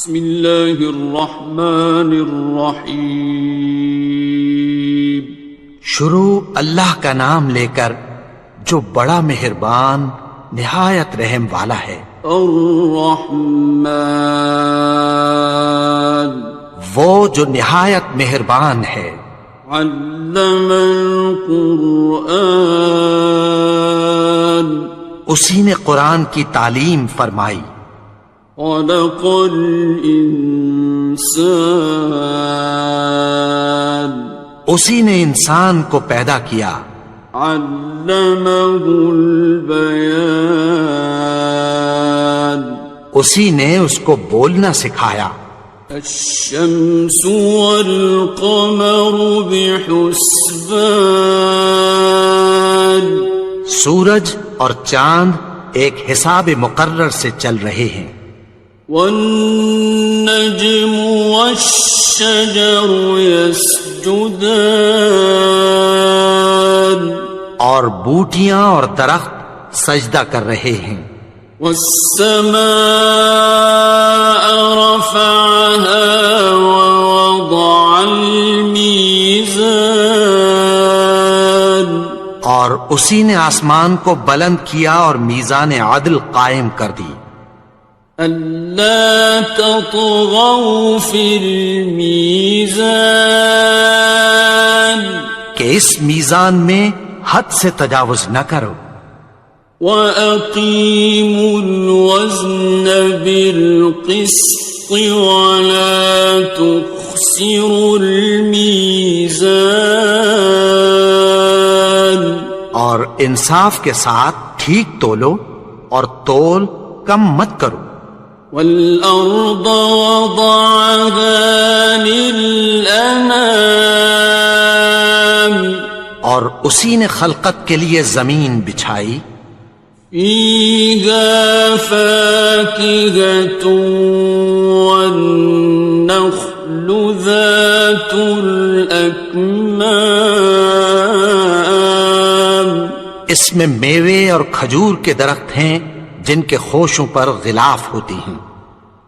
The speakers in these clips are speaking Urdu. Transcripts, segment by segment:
بسم اللہ الرحمن الرحیم. شروع اللہ کا نام لے کر جو بڑا مہربان نہایت رحم والا ہے. الرحمن وہ جو نہایت مہربان ہے. علم القرآن اسی نے قرآن کی تعلیم فرمائی. خلق الانسان اسی نے انسان کو پیدا کیا. علمہ البیان اسی نے اس کو بولنا سکھایا. الشمس والقمر بحسبان سورج اور چاند ایک حساب مقرر سے چل رہے ہیں. والنجم والشجر يسجدان اور بوٹیاں اور درخت سجدہ کر رہے ہیں. والسماء رفعها ووضع الميزان اور اسی نے آسمان کو بلند کیا اور میزان عدل قائم کر دی. ألا تطغوا في الميزان کہ اس میزان میں حد سے تجاوز نہ کرو. وَأَقِيمُوا الْوَزْنَ بِالْقِسْطِ وَلَا تُخْسِرُوا الْمِيزَانَ اور انصاف کے ساتھ ٹھیک تولو اور تول کم مت کرو. وَالْأَرْضَ وَضَعَهَا لِلْأَنَامِ اور اسی نے خلقت کے لیے زمین بچھائی. فِيهَا فَاكِهَةٌ وَالنَّخْلُ ذَاتُ الْأَكْمَامِ اس میں میوے اور کھجور کے درخت ہیں جن کے خوشوں پر غلاف ہوتی ہیں.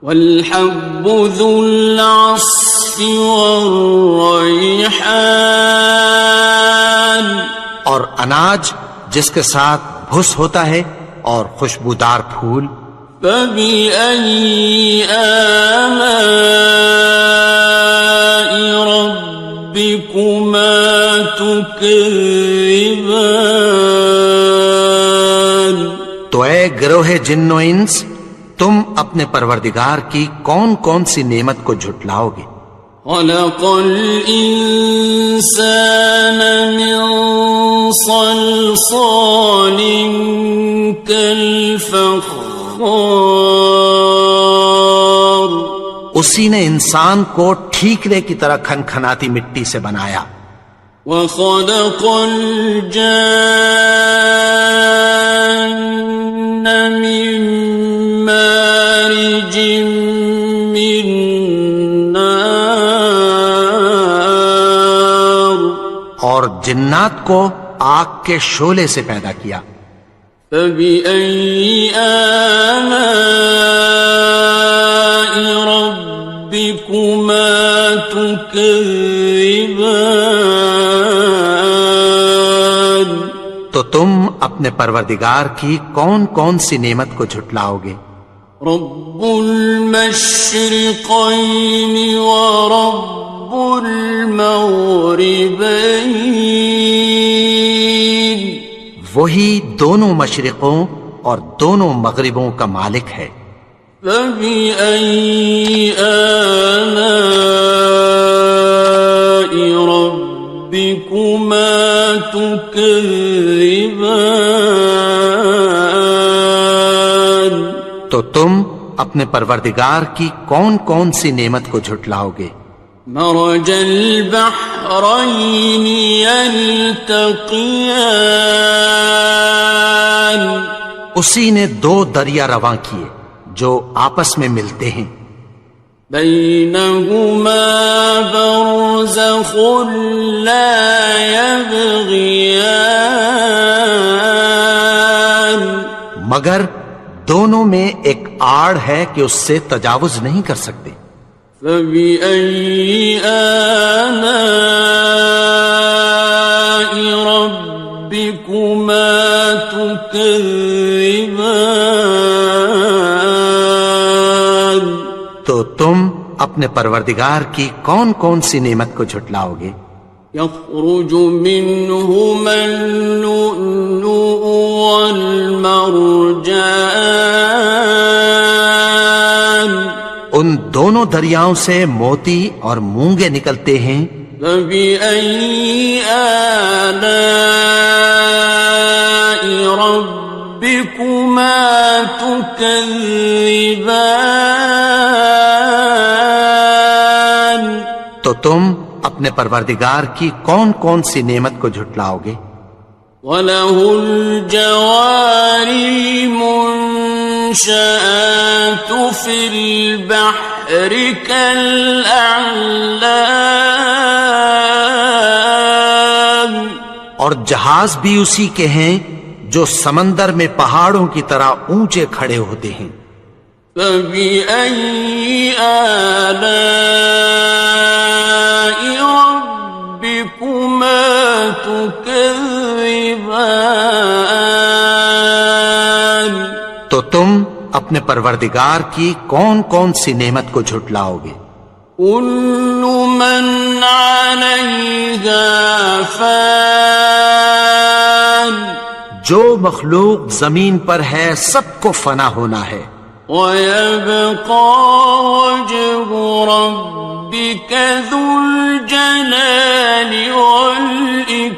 وَالْحَبُّ ذُو الْعَصْفِ وَالرَّيْحَانِ اور اناج جس کے ساتھ بھس ہوتا ہے اور خوشبودار پھول. فَبِأَيِّ آلَاءِ رَبِّكُمَا تُكَذِّبَانِ تو اے گروہ جن و انس تم اپنے پروردگار کی کون کون سی نعمت کو جھٹلاؤ گے. خَلَقَ الْإِنسَانَ مِنْ صَلْصَالٍ كَالْفَخَّارِ اسی نے انسان کو ٹھیکرے کی طرح کھنکھناتی مٹی سے بنایا. وَخَلَقَ الْجَانَّ مِن مَّارِجٍ مِّن نَّارٍ اور جنات کو آگ کے شعلے سے پیدا کیا. فَبِأَيِّ آلَاءِ رَبِّكُمَا تُكَذِّبَانِ تو تم اپنے پروردگار کی کون کون سی نعمت کو جھٹلاؤ گے. رب المشرقین ورب المغربین وہی دونوں مشرقوں اور دونوں مغربوں کا مالک ہے. فَبِأَيِّ آلَاءِ رَبِّكُمَا تُكَذِّبَانِ تو تم اپنے پروردگار کی کون کون سی نعمت کو جھٹلاؤ گے. مرج البحرین یلتقیان اسی نے دو دریا رواں کیے جو آپس میں ملتے ہیں. بینہما برزخ لا یبغیان مگر دونوں میں ایک آڑ ہے کہ اس سے تجاوز نہیں کر سکتے۔ فبأي آلاء ربكما تكذبان؟ تو تم اپنے پروردگار کی کون کون سی نعمت کو جھٹلاؤ گے؟ يخرج منهما اللؤلؤ والمرجان، ان دونوں دریاؤں سے موتی اور مونگے نکلتے ہیں۔ فبأي آلاء ربكما تكذبان؟ تو تم اپنے پروردگار کی کون کون سی نعمت کو جھٹلاؤ گے؟ وَلَهُ الْجَوَارِ الْمُنشَآتُ فِي الْبَحْرِ كَالْأَعْلَامِ، اور جہاز بھی اسی کے ہیں جو سمندر میں پہاڑوں کی طرح اونچے کھڑے ہوتے ہیں۔ فَبِأَيِّ آلَاءِ رَبِّكُمَا تُكَذِّبَانِ؟ تو تم اپنے پروردگار کی کون کون سی نعمت کو جھٹلاؤ گے؟ كُلُّ مَنْ عَلَيْهَا فَانٍ، جو مخلوق زمین پر ہے سب کو فنا ہونا ہے۔ وَيَبْقَى وَجْهُ رَبِّكَ ذُو الْجَلَالِ وَالْإِكْرَامِ،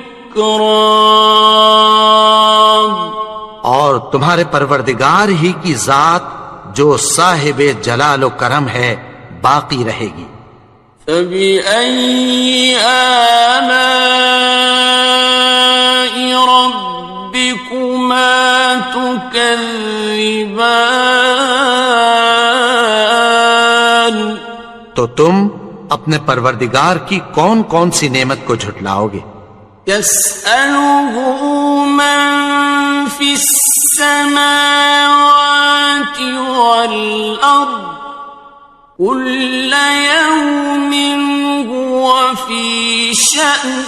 اور تمہارے پروردگار ہی کی ذات جو صاحب جلال و کرم ہے باقی رہے گی۔ فَبِأَيِّ آلَاءِ رَبِّكُمَا تُكَذِّبَانِ؟ تو تم اپنے پروردگار کی کون کون سی نعمت کو جھٹلاؤ گے؟ يَسْأَلُهُ مَن فِي السَّمَاوَاتِ وَالْأَرْضِ كُلَّ يَوْمٍ هُوَ فِي شَأْنٍ،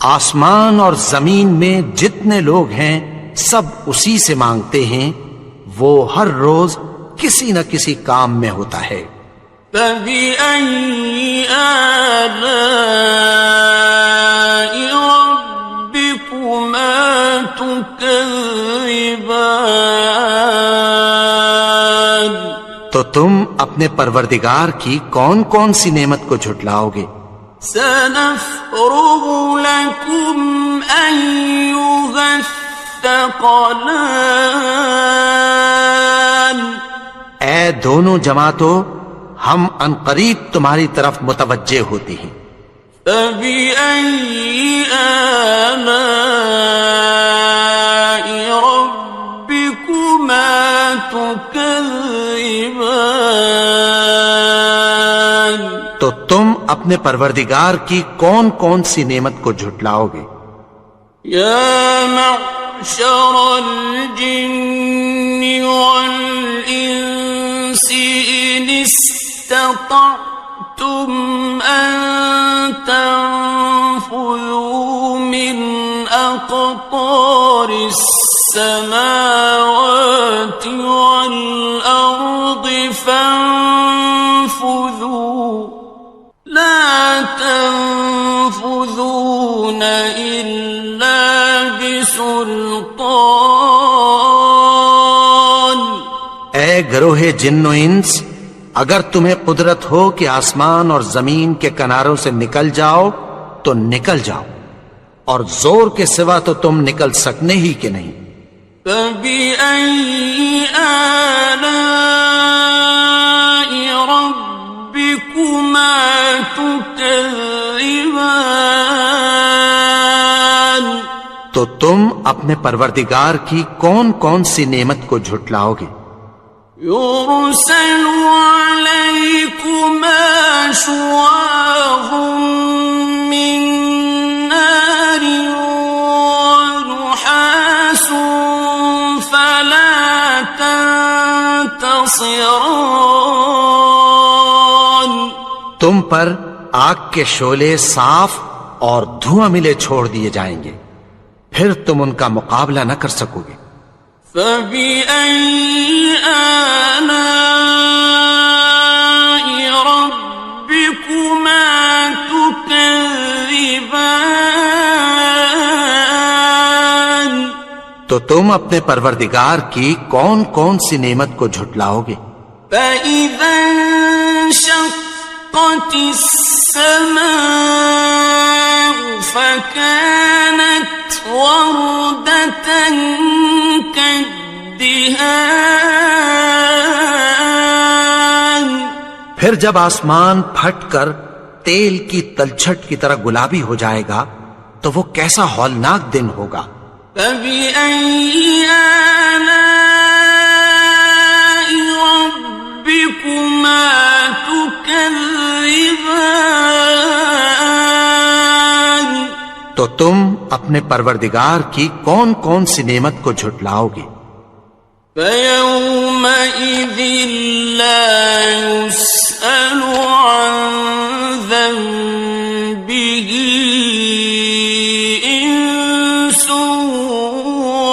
آسمان اور زمین میں جتنے لوگ ہیں سب اسی سے مانگتے ہیں، وہ ہر روز کسی نہ کسی کام میں ہوتا ہے۔ فَبِأَيِّ آلَاءِ رَبِّكُمَا تُكَذِّبَانِ؟ تو تم اپنے پروردگار کی کون کون سی نعمت کو جھٹلاؤ گے؟ سَنَفْرُغُ لَكُمْ أَيُّهَ الثَّقَلَانِ، اے دونوں جماعتوں، ہم عنقریب تمہاری طرف متوجہ ہوتے ہیں۔ فَبِأَيِّ آلَاءِ رَبِّكُمَا تُكَذِّبَانِ؟ تو تم اپنے پروردگار کی کون کون سی نعمت کو جھٹلاؤ گے؟ يَا مَعْشَرَ الْجِنِّ وَالْإِنسِ إِنِ اسْتَطَعْتُمْ أَن تَنفُذُوا مِنْ أَقْطَارِ السَّمَاوَاتِ وَالْأَرْضِ فَانفُذُوا لَا تَنفُذُونَ إِلَّا بِسُلْطَانٍ۔ اے گروہ جن و انس، اگر تمہیں قدرت ہو کہ آسمان اور زمین کے کناروں سے نکل جاؤ تو نکل جاؤ، اور زور کے سوا تو تم نکل سکنے ہی کہ نہیں۔ فَبِأَيِّ آلَاءِ رَبِّكُمَا تُكَذِّبَانِ؟ تو تم اپنے پروردگار کی کون کون سی نعمت کو جھٹلاؤ گے؟ يُرْسَلُ عَلَيْكُمَا شُوَاظٌ مِّن نَّارٍ وَنُحَاسٌ فَلَا تَنتَصِرَانِ، تم پر آگ کے شعلے صاف اور دھواں ملے چھوڑ دیے جائیں گے، پھر تم ان کا مقابلہ نہ کر سکو گے۔ فَبِأَيِّ آلَاءِ رَبِّكُمَا تُكَذِّبَانِ؟ تو تم اپنے پروردگار کی کون کون سی نعمت کو جھٹلاؤ گے؟ فَإِذَا انشَقَّتِ السَّمَاءُ فَكَانَتْ وَرْدَةً كَالدِّهَانِ، پھر جب آسمان پھٹ کر تیل کی تلچھٹ کی طرح گلابی ہو جائے گا تو وہ کیسا ہولناک دن ہوگا۔ فَبِأَيِّ آلَاءِ رَبِّكُمَا تُكَذِّبَانِ؟ تو تم اپنے پروردگار کی کون کون سی نعمت کو جھٹلاؤ گے؟ فَيَوْمَئِذٍ لَا يُسْأَلُ عَنْ ذَنبِهِ إِنسٌ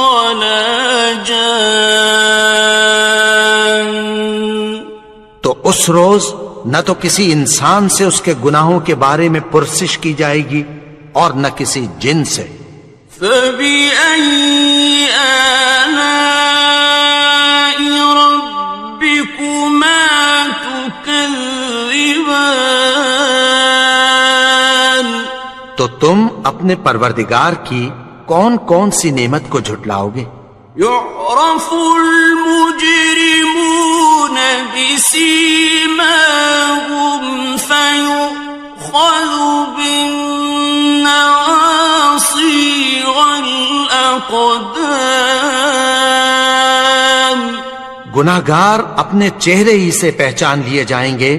وَلَا جَانٌ۔ تو اس روز نہ تو کسی انسان سے اس کے گناہوں کے بارے میں پرسش کی جائے گی اور نہ کسی جن سے۔ فَبِأَيِّ آلَاءِ رَبِّكُمَا تُكَذِّبَانِ؟ تو تم اپنے پروردگار کی کون کون سی نعمت کو جھٹلاؤ گے؟ يُعْرَفُ الْمُجْرِمُونَ بِسِيمَاهُمْ فَيُؤْخَذُ بِالنَّوَاصِي وَالْأَقْدَامِ۔ گناہگار اپنے چہرے ہی سے پہچان لیے جائیں گے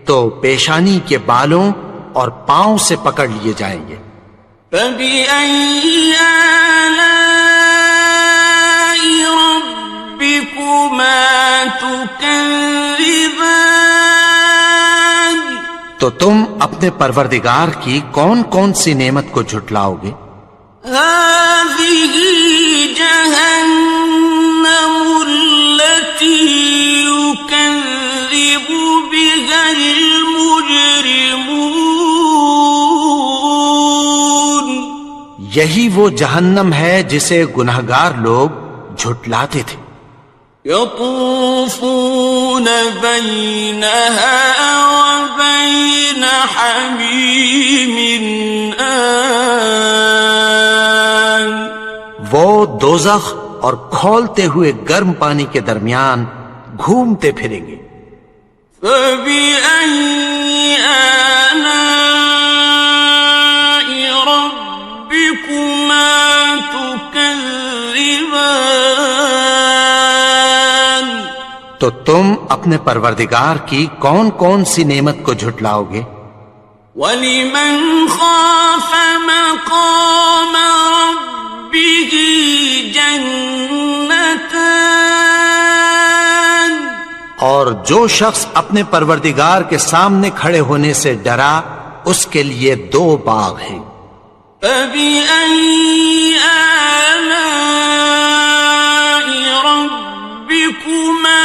تو پیشانی کے بالوں اور پاؤں سے پکڑ لیے جائیں گے۔ فَبِأَيِّ آلَاءِ رَبِّكُمَا تُكَذِّبَانِ؟ تو تم اپنے پروردگار کی کون کون سی نعمت کو جھٹلاؤ گے؟ هَٰذِهِ جَهَنَّمُ الَّتِي يُكَذِّبُ بِهَا الْمُجْرِمُونَ۔ یہی وہ جہنم ہے جسے گناہگار لوگ جھٹلاتے تھے۔ يَطُوفُونَ بَيْنَهَا وَبَيْنَ حَمِيمٍ آنٍ۔ وہ دوزخ اور کھولتے ہوئے گرم پانی کے درمیان گھومتے پھریں گے۔ فَبِأَيِّ آلَاءِ رَبِّكُمَا تُكَذِّبَانِ؟ تو تم اپنے پروردگار کی کون کون سی نعمت کو جھٹلاؤ گے؟ وَلِمَنْ خَافَ مَقَامَ رَبِّهِ جَنَّتَانِ؟ اور جو شخص اپنے پروردگار کے سامنے کھڑے ہونے سے ڈرا اس کے لیے 2 باغ ہیں۔ فَبِأَيِّ آلَاءِ رَبِّكُمَا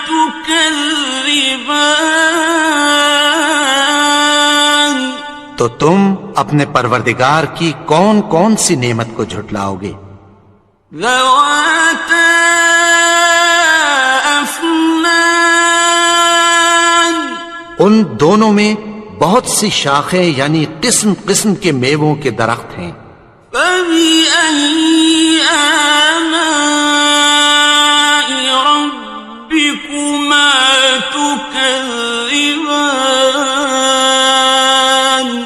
تُكَذِّبَانِ؟ تو تم اپنے پروردگار کی کون کون سی نعمت کو جھٹلاؤ گے؟ ذَوَاتَا أَفْنَانٍ؟ ان دونوں میں بہت سی شاخیں یعنی قسم قسم کے میووں کے درخت ہیں۔ فَبِأَيِّ آلَاءِ رَبِّكُمَا تُكَذِّبَانِ؟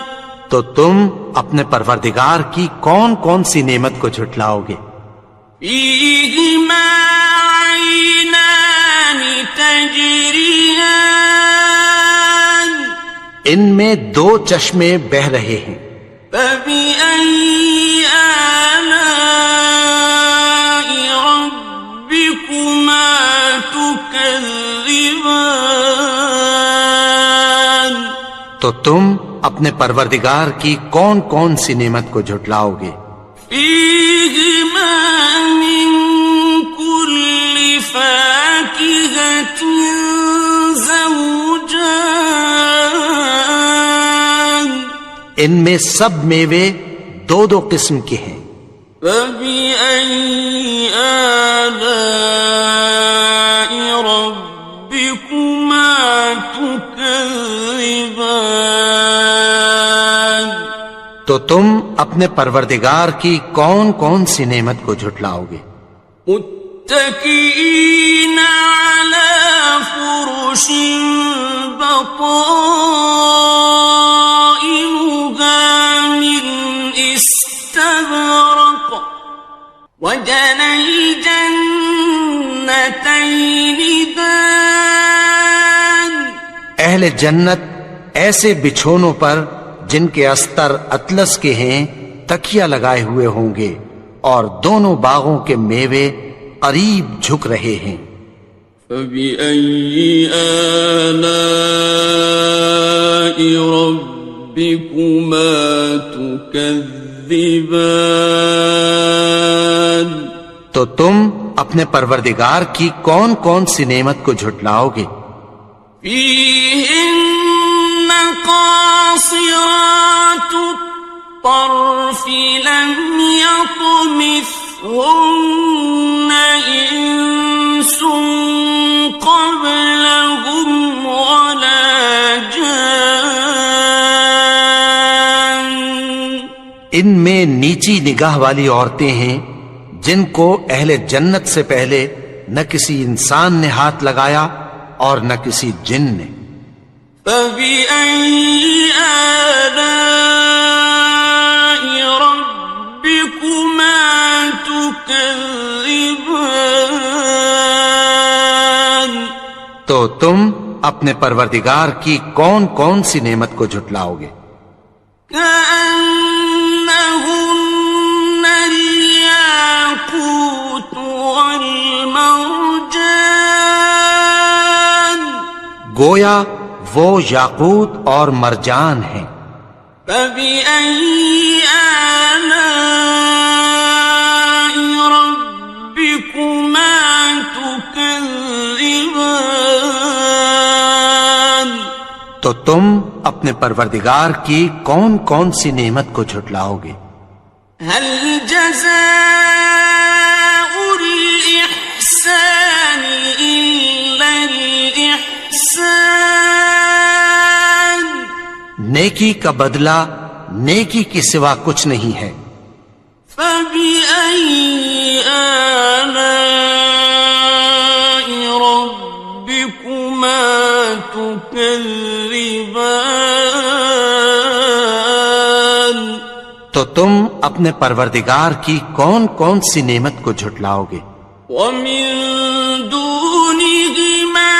تو تم اپنے پروردگار کی کون کون سی نعمت کو جھٹلاؤ گے؟ فِيهِمَا عَيْنَانِ تَجْرِيَانِ؟ ان میں 2 چشمے بہ رہے ہیں۔ فَبِأَيِّ آلَاءِ رَبِّكُمَا تُكَذِّبَانِ؟ تو تم اپنے پروردگار کی کون کون سی نعمت کو جھٹلاؤ گے؟ فیہما من کل فاکہۃ زوجان، ان میں سب میوے دو دو قسم کے ہیں۔ فبأي آلاء ربكما تكذبان، تو تم اپنے پروردگار کی کون کون سی نعمت کو جھٹلاؤ گے؟ متكئين على فرش بطائنها من استبرق، وجنى الجنتين دان، اہل جنت ایسے بچھونوں پر جن کے استر اطلس کے ہیں تکیہ لگائے ہوئے ہوں گے، اور دونوں باغوں کے میوے قریب جھک رہے ہیں۔ فبأي آلاء ربكما تكذبان، تو تم اپنے پروردگار کی کون کون سی نعمت کو جھٹلاؤ گے؟ فيهن قاصرات الطرف لم يطمثهن إنس قبلهم ولا جان، ان میں نیچی نگاہ والی عورتیں ہیں جن کو اہل جنت سے پہلے نہ کسی انسان نے ہاتھ لگایا اور نہ کسی جن نے۔ فبأي آلاء ربكما تكذبان، تو تم اپنے پروردگار کی کون کون سی نعمت کو جھٹلاؤ گے؟ كأنهن الياقوت والمرجان، گویا وہ یاقوت اور مرجان ہیں۔ فبأي آلاء ربكما تكذبان، تو تم اپنے پروردگار کی کون کون سی نعمت کو جھٹلاؤ گے؟ هل جزاء الإحسان إلا الإحسان، نیکی کا بدلہ نیکی کے سوا کچھ نہیں ہے۔ فبأي آلاء ربكما تكذبان، تو تم اپنے پروردگار کی کون کون سی نعمت کو جھٹلاؤ گے؟ ومن دونهما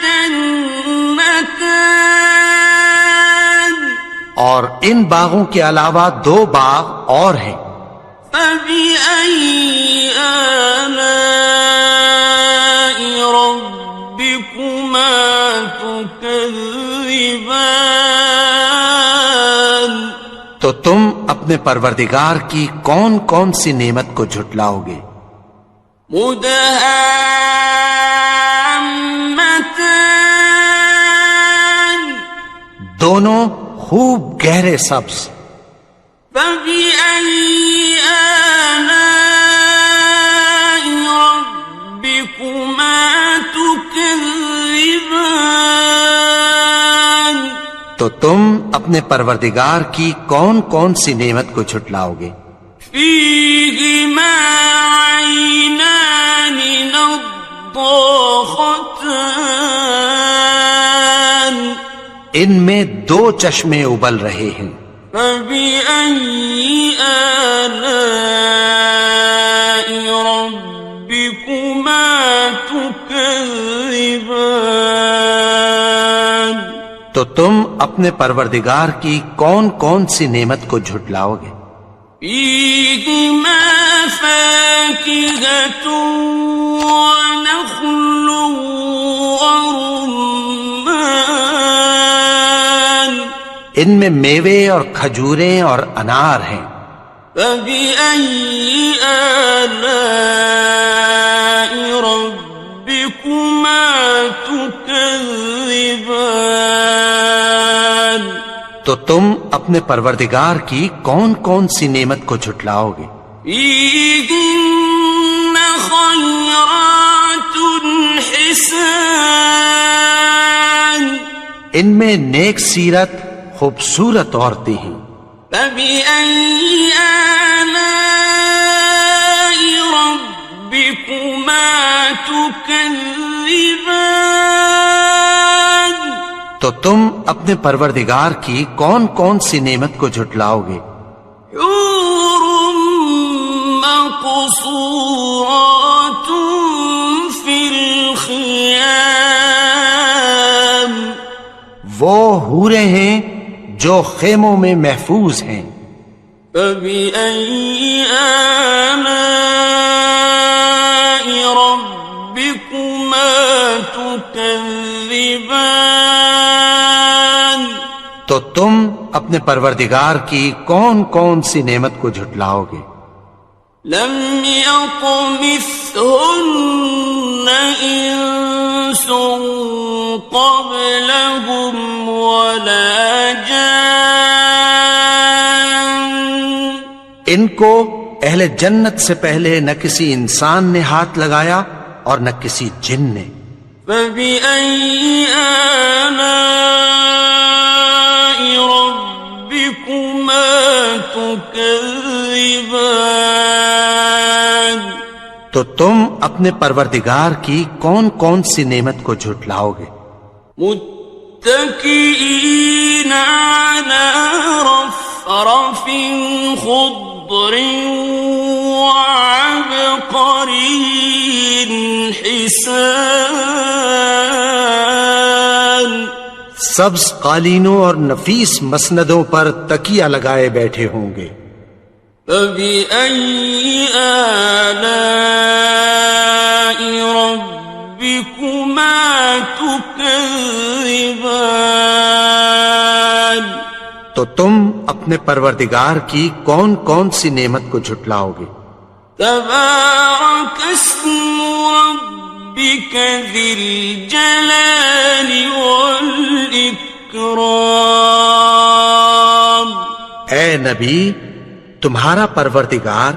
جنتان، اور ان باغوں کے علاوہ دو باغ اور ہیں۔ فبأي آلاء ربكما تكذبان، تو تم اپنے پروردگار کی کون کون سی نعمت کو جھٹلاؤ گے؟ مدهامتان، دونوں خوب گہرے سبز۔ فبأي آلاء ربكما تكذبان، تو تم اپنے پروردگار کی کون کون سی نعمت کو جھٹلاؤ گے؟ فيهما عينان نضاختان، ان میں دو چشمے ابل رہے ہیں۔ فبأي آلاء ربكما تكذبان، تو تم اپنے پروردگار کی کون کون سی نعمت کو جھٹلاؤ گے؟ فيهما فاكهة ونخل ورمان، ان میں میوے اور کھجوریں اور انار ہیں۔ فبأي آلاء ربكما تكذبان؟ تو تم اپنے پروردگار کی کون کون سی نعمت کو جھٹلاؤ گے؟ فيهن خيرات حسان، ان میں نیک سیرت خوبصورت عورتیں ہیں۔ فبأي آلاء ربكما تكذبان؟ تو تم اپنے پروردگار کی کون کون سی نعمت کو جھٹلاؤ گے؟ حور مقصورات في الخيام، وہ حوریں ہیں جو خیموں میں محفوظ ہیں۔ فبأي آلاء ربكما تكذبان؟ تو تم اپنے پروردگار کی کون کون سی نعمت کو جھٹلاؤ گے؟ لم يطمثهن إنس قبلهم ولا جان، ان کو اہل جنت سے پہلے نہ کسی انسان نے ہاتھ لگایا اور نہ کسی جن نے۔ فبأي آلاء ربكما تكذبان؟ تو تم اپنے پروردگار کی کون کون سی نعمت کو جھٹلاؤ گے؟ متكئين على رفرف خضر وعبقري حسان، سبز قالینوں اور نفیس مسندوں پر تکیہ لگائے بیٹھے ہوں گے۔ فبأي آلاء ربكما تكذبان؟ تو تم اپنے پروردگار کی کون کون سی نعمت کو جھٹلاؤ گے؟ تبارك اسم ربك ذي الجلال والإكرام۔ اے نبی، تمہارا پروردگار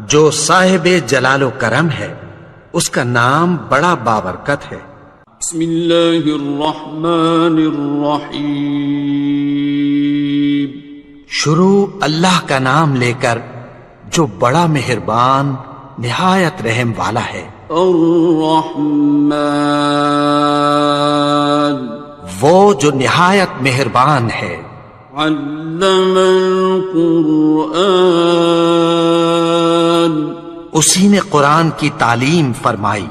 جو صاحب جلال و کرم ہے، اس کا نام بڑا بابرکت ہے۔ بسم اللہ الرحمن الرحیم، شروع اللہ کا نام لے کر جو بڑا مہربان نہایت رحم والا ہے۔ الرحمن، وہ جو نہایت مہربان ہے۔ علم القرآن، اسی نے قرآن کی تعلیم فرمائی۔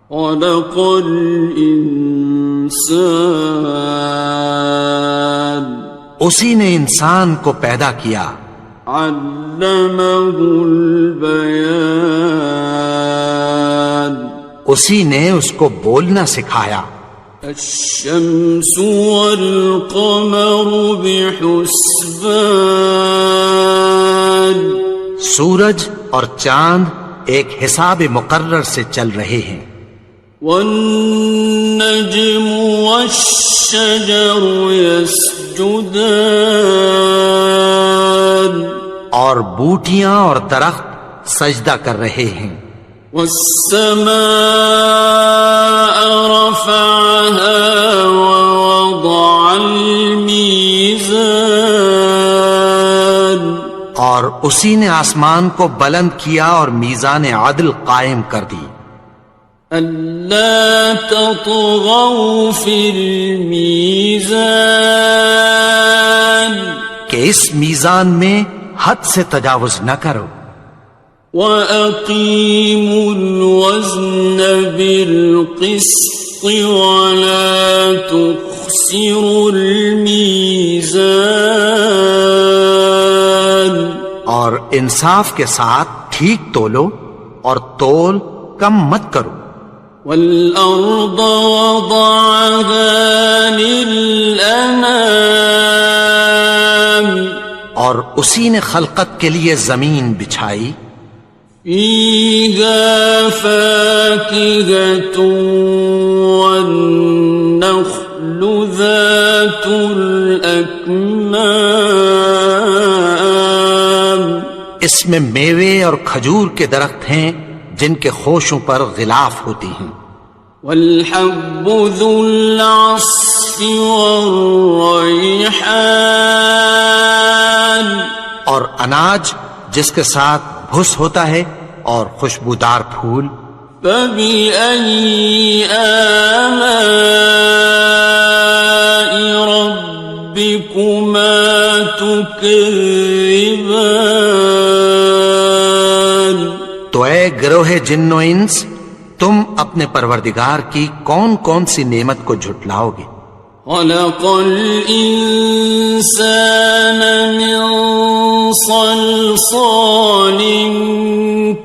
خلق الانسان، اسی نے انسان کو پیدا کیا۔ علمہ البیان، اسی نے اس کو بولنا سکھایا۔ الشمس والقمر بحسبان، سورج اور چاند ایک حساب مقرر سے چل رہے ہیں۔ والنجم والشجر يسجدان، اور بوٹیاں اور درخت سجدہ کر رہے ہیں۔ والسماء رفعها ووضع الميزان، اور اسی نے آسمان کو بلند کیا اور میزان عدل قائم کر دی۔ ألا تطغوا في الميزان، کہ اس میزان میں حد سے تجاوز نہ کرو۔ وَأَقِيمُوا الْوَزْنَ بِالْقِسْطِ وَلَا تُخْسِرُوا الْمِيزَانَ، اور انصاف کے ساتھ ٹھیک تولو اور تول کم مت کرو۔ وَالْأَرْضَ وَضَعَهَا لِلْأَنَامِ، اور اسی نے خلقت کے لیے زمین بچھائی، فيها فاكهة والنخل ذات الأكمام، اس میں میوے اور کھجور کے درخت ہیں جن کے خوشوں پر غلاف ہوتی ہیں، والحب ذو العصف والریحان، اور اناج جس کے ساتھ بھس ہوتا ہے اور خوشبودار پھول، فبأي آلاء ربكما تكذبان۔ تو اے گروہ جن و انس، تم اپنے پروردگار کی کون کون سی نعمت کو جھٹلاؤ گے؟ خلق الإنسان من صلصال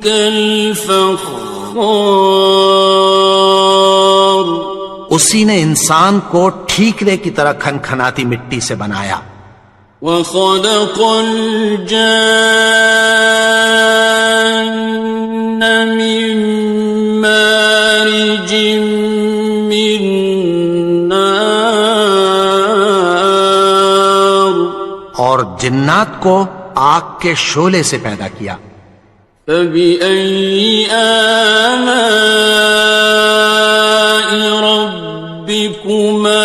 كالفخار، اسی نے انسان کو ٹھیکرے کی طرح کھنکھناتی مٹی سے بنایا، وخلق الجان من مارج من نار، اور جنات کو آگ کے شعلے سے پیدا کیا، فبأي آلاء ربكما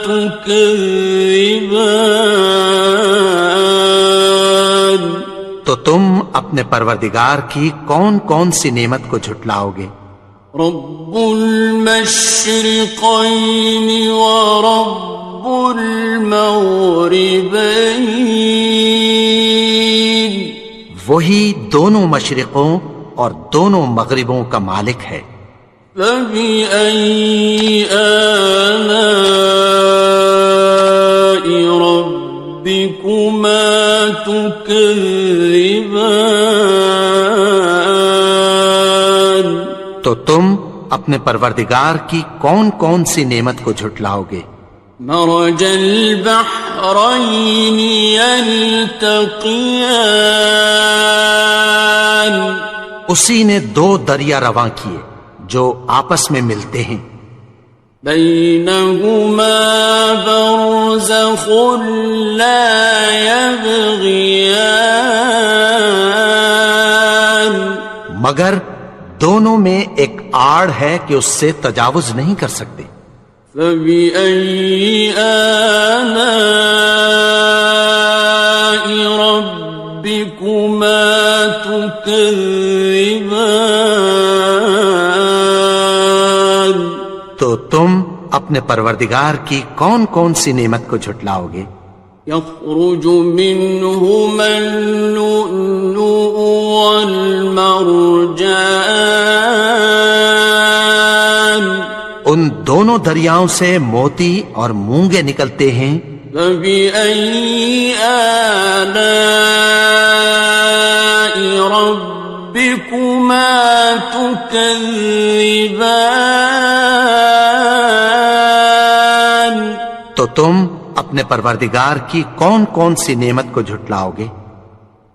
تكذبان۔ تو تم اپنے پروردگار کی کون کون سی نعمت کو جھٹلاؤ گے؟ رب المشرقين ورب المغربين، وہی دونوں مشرقوں اور دونوں مغربوں کا مالک ہے، فبأي آلاء ربكما تكذبان۔ تو تم اپنے پروردگار کی کون کون سی نعمت کو جھٹلاؤ گے؟ مرج البحرين يلتقيان، اسی نے دو دریا رواں کیے جو آپس میں ملتے ہیں، بينهما برزخ لا يبغيان، مگر دونوں میں ایک آڑ ہے کہ اس سے تجاوز نہیں کر سکتے، فبأي آلاء ربكما تكذبان۔ تو تم اپنے پروردگار کی کون کون سی نعمت کو جھٹلاؤ گے؟ يخرج منهما اللؤلؤ والمرجان، ان دونوں دریاؤں سے موتی اور مونگے نکلتے ہیں، فبأي آلاء ربكما تكذبان۔ تو تم اپنے پروردگار کی کون کون سی نعمت کو جھٹلاؤ گے؟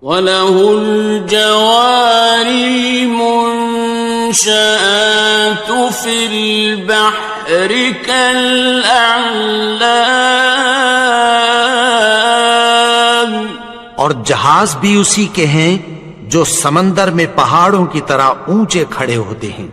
وَلَهُ الْجَوَارِ الْمُنشَآتُ فِي الْبَحْرِ كَالْأَعْلَامِ، اور جہاز بھی اسی کے ہیں جو سمندر میں پہاڑوں کی طرح اونچے کھڑے ہوتے ہیں،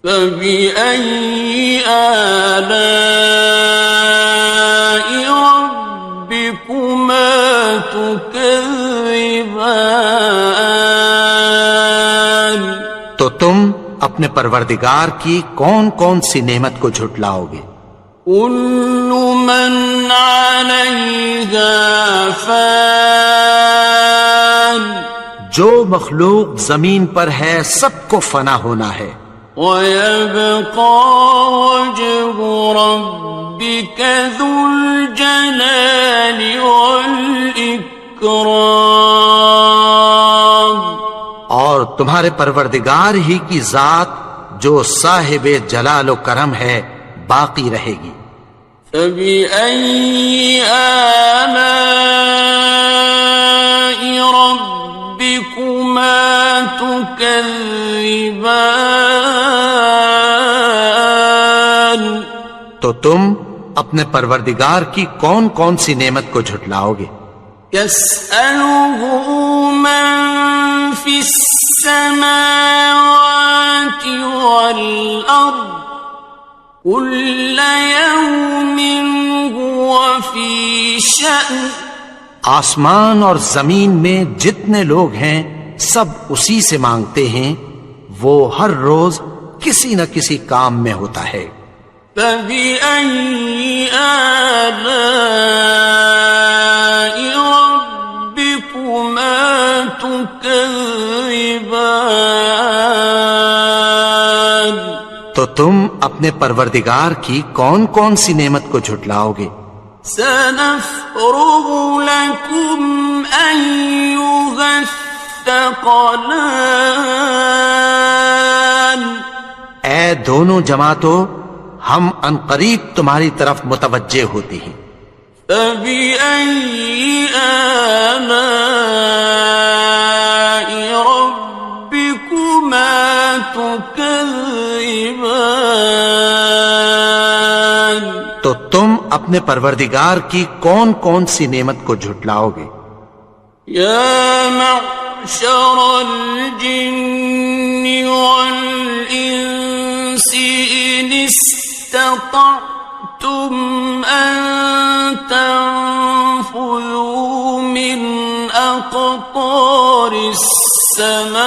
فَبِأَيِّ آلَاءِ رَبِّكُمَا تُكَذِّبَانِ۔ تو تم اپنے پروردگار کی کون کون سی نعمت کو جھٹلاؤ گے؟ كل من عليها فان، جو مخلوق زمین پر ہے سب کو فنا ہونا ہے، ويبقى وجه ربك ذو الجلال والإكرام، اور تمہارے پروردگار ہی کی ذات جو صاحب جلال و کرم ہے باقی رہے گی۔ فبأي آلاء تكذبان تو تم اپنے پروردگار کی کون کون سی نعمت کو جھٹلاؤ گے؟ يسأله من في السماوات والأرض كل يوم هو في شأن آسمان اور زمین میں جتنے لوگ ہیں سب اسی سے مانگتے ہیں، وہ ہر روز کسی نہ کسی کام میں ہوتا ہے۔ فبأي آلاء ربكما تكذبان تو تم اپنے پروردگار کی کون کون سی نعمت کو جھٹلاؤ گے؟ سنفرغ لكم أيها الثقلان اے دونوں جماعتوں، ہم عنقریب تمہاری طرف متوجہ ہوتے ہیں۔ فبأي آلاء ربكما تكذبان تو تم اپنے پروردگار کی کون کون سی نعمت کو جھٹلاؤ گے؟ يا معشر الجن والإنس إن استطعتم أن تنفذوا من أقطار السماوات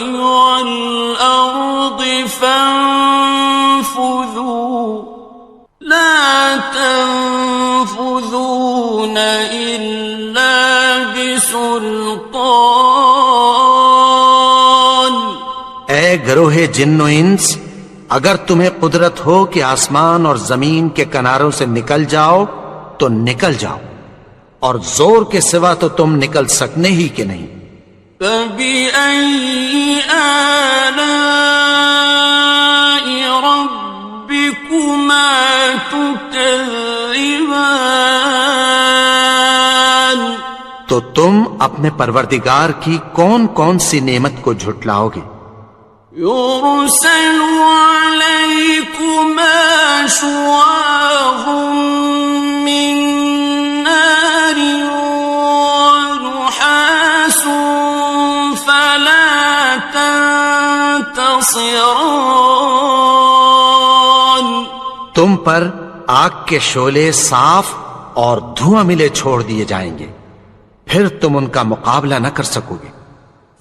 والأرض فانفذوا لا تنفذون إلا بسلطان اے گروہ جن و انس، اگر تمہیں قدرت ہو کہ آسمان اور زمین کے کناروں سے نکل جاؤ تو نکل جاؤ، اور زور کے سوا تو تم نکل سکنے ہی کہ نہیں۔ فبأي آلاء ربكما تكذبان تو تم اپنے پروردگار کی کون کون سی نعمت کو جھٹلاؤ گے؟ يرسل عليكما شواظ من نار ونحاس فلا تنتصران تم پر آگ کے شعلے صاف اور دھواں ملے چھوڑ دیے جائیں گے، پھر تم ان کا مقابلہ نہ کر سکو گے۔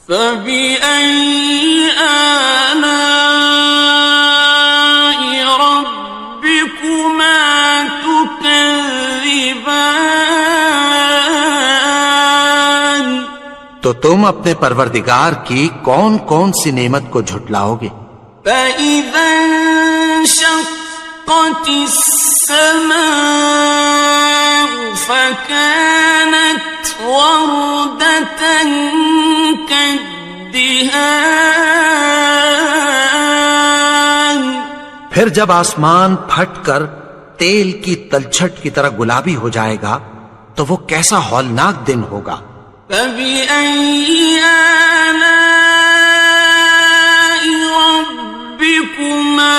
فبأي آلاء ربكما تكذبان تو تم اپنے پروردگار کی کون کون سی نعمت کو جھٹلاؤ گے؟ فإذا انشقت السماء فكانت وردة كالدهان پھر جب آسمان پھٹ کر تیل کی تلچھٹ کی طرح گلابی ہو جائے گا تو وہ کیسا ہولناک دن ہوگا۔ فبأي آلاء ربكما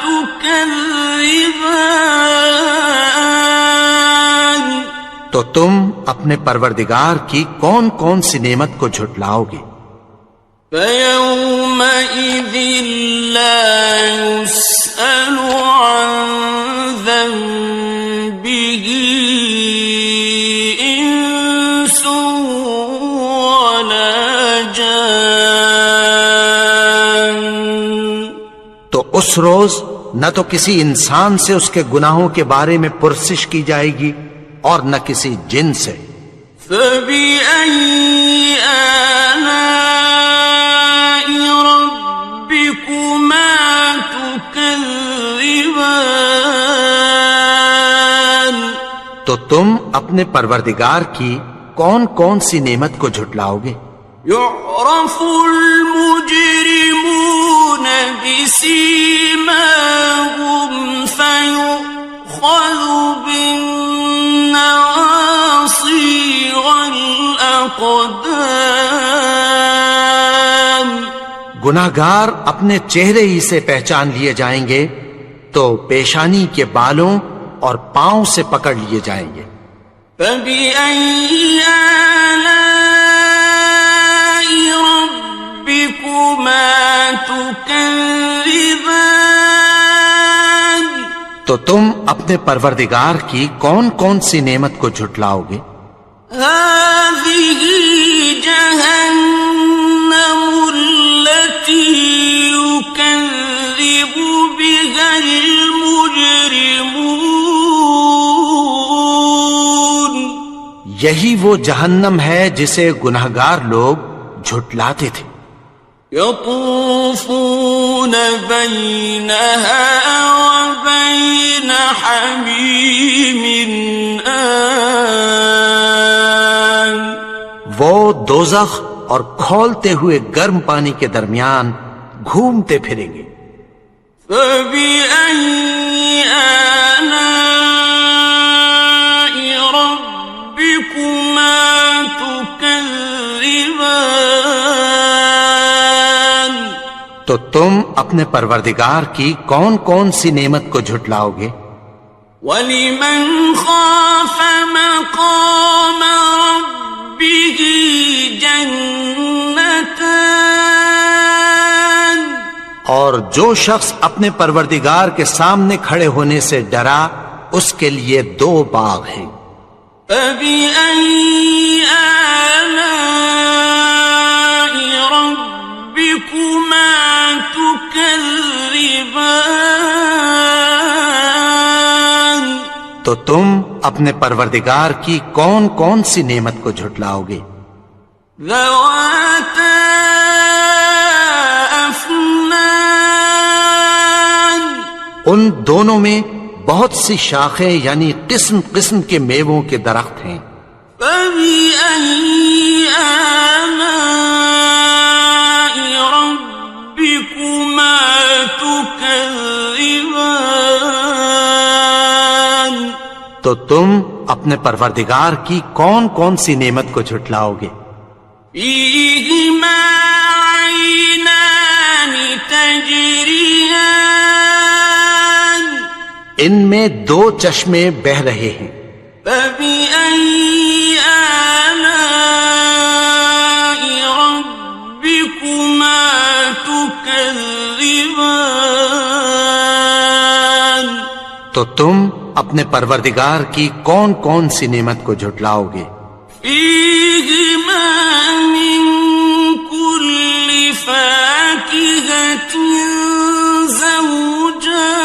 تكذبان تو تم اپنے پروردگار کی کون کون سی نعمت کو جھٹلاؤ گے؟ فيومئذ لا يسأل عن ذنبه إنس ولا جان تو اس روز نہ تو کسی انسان سے اس کے گناہوں کے بارے میں پرسش کی جائے گی اور نہ کسی جن سے۔ فبأي آلاء ربكما تكذبان تو تم اپنے پروردگار کی کون کون سی نعمت کو جھٹلاؤ گے؟ يعرف المجرمون بسيماهم فيؤخذ بالنواصي والأقدام گناہگار اپنے چہرے ہی سے پہچان لیے جائیں گے تو پیشانی کے بالوں اور پاؤں سے پکڑ لیے جائیں گے۔ فَبِأَيِّ آلَاءِ رَبِّكُمَا تُكَذِّبَانِ؟ تو تم اپنے پروردگار کی کون کون سی نعمت کو جھٹلاؤ گے؟ هَٰذِهِ جَهَنَّمُ الَّتِي يُكَذِّبُ بِهَا الْمُجْرِمُونَ۔ یہی وہ جہنم ہے جسے گناہگار لوگ جھٹلاتے تھے۔ يطوفون بينها وبين حميم آن۔ وہ دوزخ اور کھولتے ہوئے گرم پانی کے درمیان گھومتے پھریں گے۔ فَبِأَيِّ آلَاءِ رَبِّكُمَا تُكَذِّبَانِ؟ تو تم اپنے پروردگار کی کون کون سی نعمت کو جھٹلاؤ گے؟ وَلِمَنْ خَافَ مَقَامَ رَبِّهِ جَنَّتَانِ؟ اور جو شخص اپنے پروردگار کے سامنے کھڑے ہونے سے ڈرا اس کے لیے 2 باغ ہیں۔ فَبِأَيِّ آلَاءِ رَبِّكُمَا تُكَذِّبَانِ؟ تو تم اپنے پروردگار کی کون کون سی نعمت کو جھٹلاؤ گے؟ ذَوَاتَا أَفْنَانٍ؟ ان دونوں میں بہت سی شاخیں یعنی قسم قسم کے میووں کے درخت ہیں۔ فَبِأَيِّ آلَاءِ رَبِّكُمَا تُكَذِّبَانِ؟ تو تم اپنے پروردگار کی کون کون سی نعمت کو جھٹلاؤ گے؟ فِيهِمَا عَيْنَانِ تَجْرِيَانِ؟ ان میں 2 چشمے بہ رہے ہیں۔ فَبِأَيِّ آلَاءِ رَبِّكُمَا تُكَذِّبَانِ؟ تو تم اپنے پروردگار کی کون کون سی نعمت کو جھٹلاؤ گے؟ فِيهِمَا مِن كُلِّ فَاكِهَةٍ زَوْجَانِ؟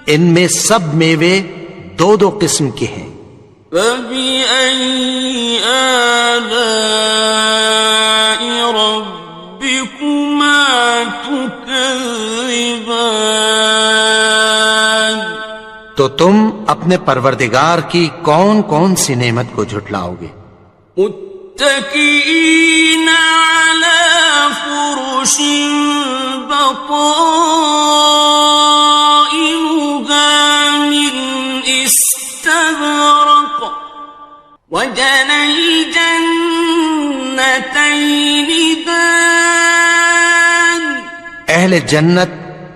ان میں سب میوے 2 قسم کے ہیں۔ فَبِأَيِّ آلَاءِ رَبِّكُمَا تُكَذِّبَانِ؟ تو تم اپنے پروردگار کی کون کون سی نعمت کو جھٹلاؤ گے؟ متكئين على فرش بطائنها من استبرق وجنى الجنتين دان۔ اہل جنت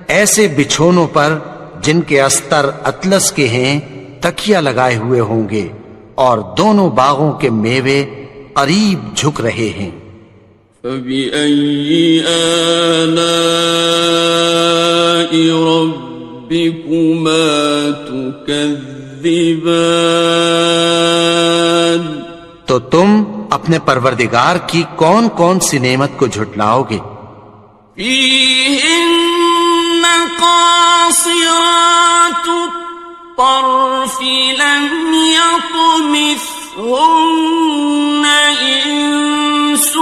ایسے بچھونوں پر جن کے استر اطلس کے ہیں تکیہ لگائے ہوئے ہوں گے اور دونوں باغوں کے میوے قریب جھک رہے ہیں۔ فَبِأَيِّ آلَاءِ رَبِّكُمَا تُكَذِّبَانِ؟ تو تم اپنے پروردگار کی کون کون سی نعمت کو جھٹلاؤ گے؟ فِيهِنَّ قَاصِرَاتُ الطَّرْفِ لَمْ يَطْمِثْهُنَّ إِنسٌ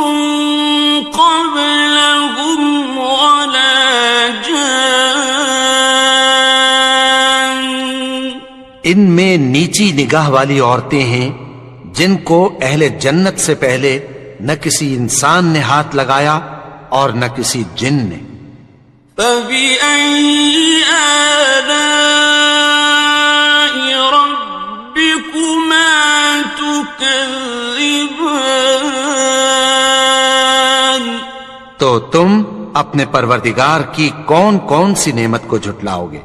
قَبْلَهُمْ وَلَا جَانٌّ۔ ان میں نیچی نگاہ والی عورتیں ہیں جن کو اہل جنت سے پہلے نہ کسی انسان نے ہاتھ لگایا اور نہ کسی جن نے۔ فَبِأَيِّ آلَاءِ رَبِّكُمَا تُكَذِّبَانِ؟ تو تم اپنے پروردگار کی کون کون سی نعمت کو جھٹلاؤ گے؟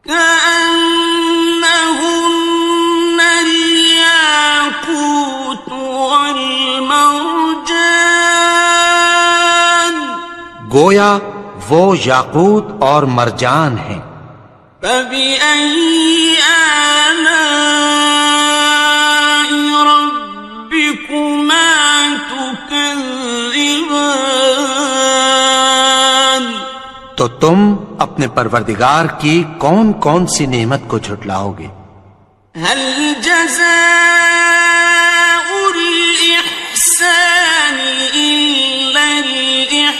كأنهن الياقوت والمرجان گویا وہ یاقوت اور مرجان ہیں۔ فبأي آلاء ربكما تكذبان تو تم اپنے پروردگار کی کون کون سی نعمت کو جھٹلاؤ گے؟ هل جزاء الإحسان إلا الإحسان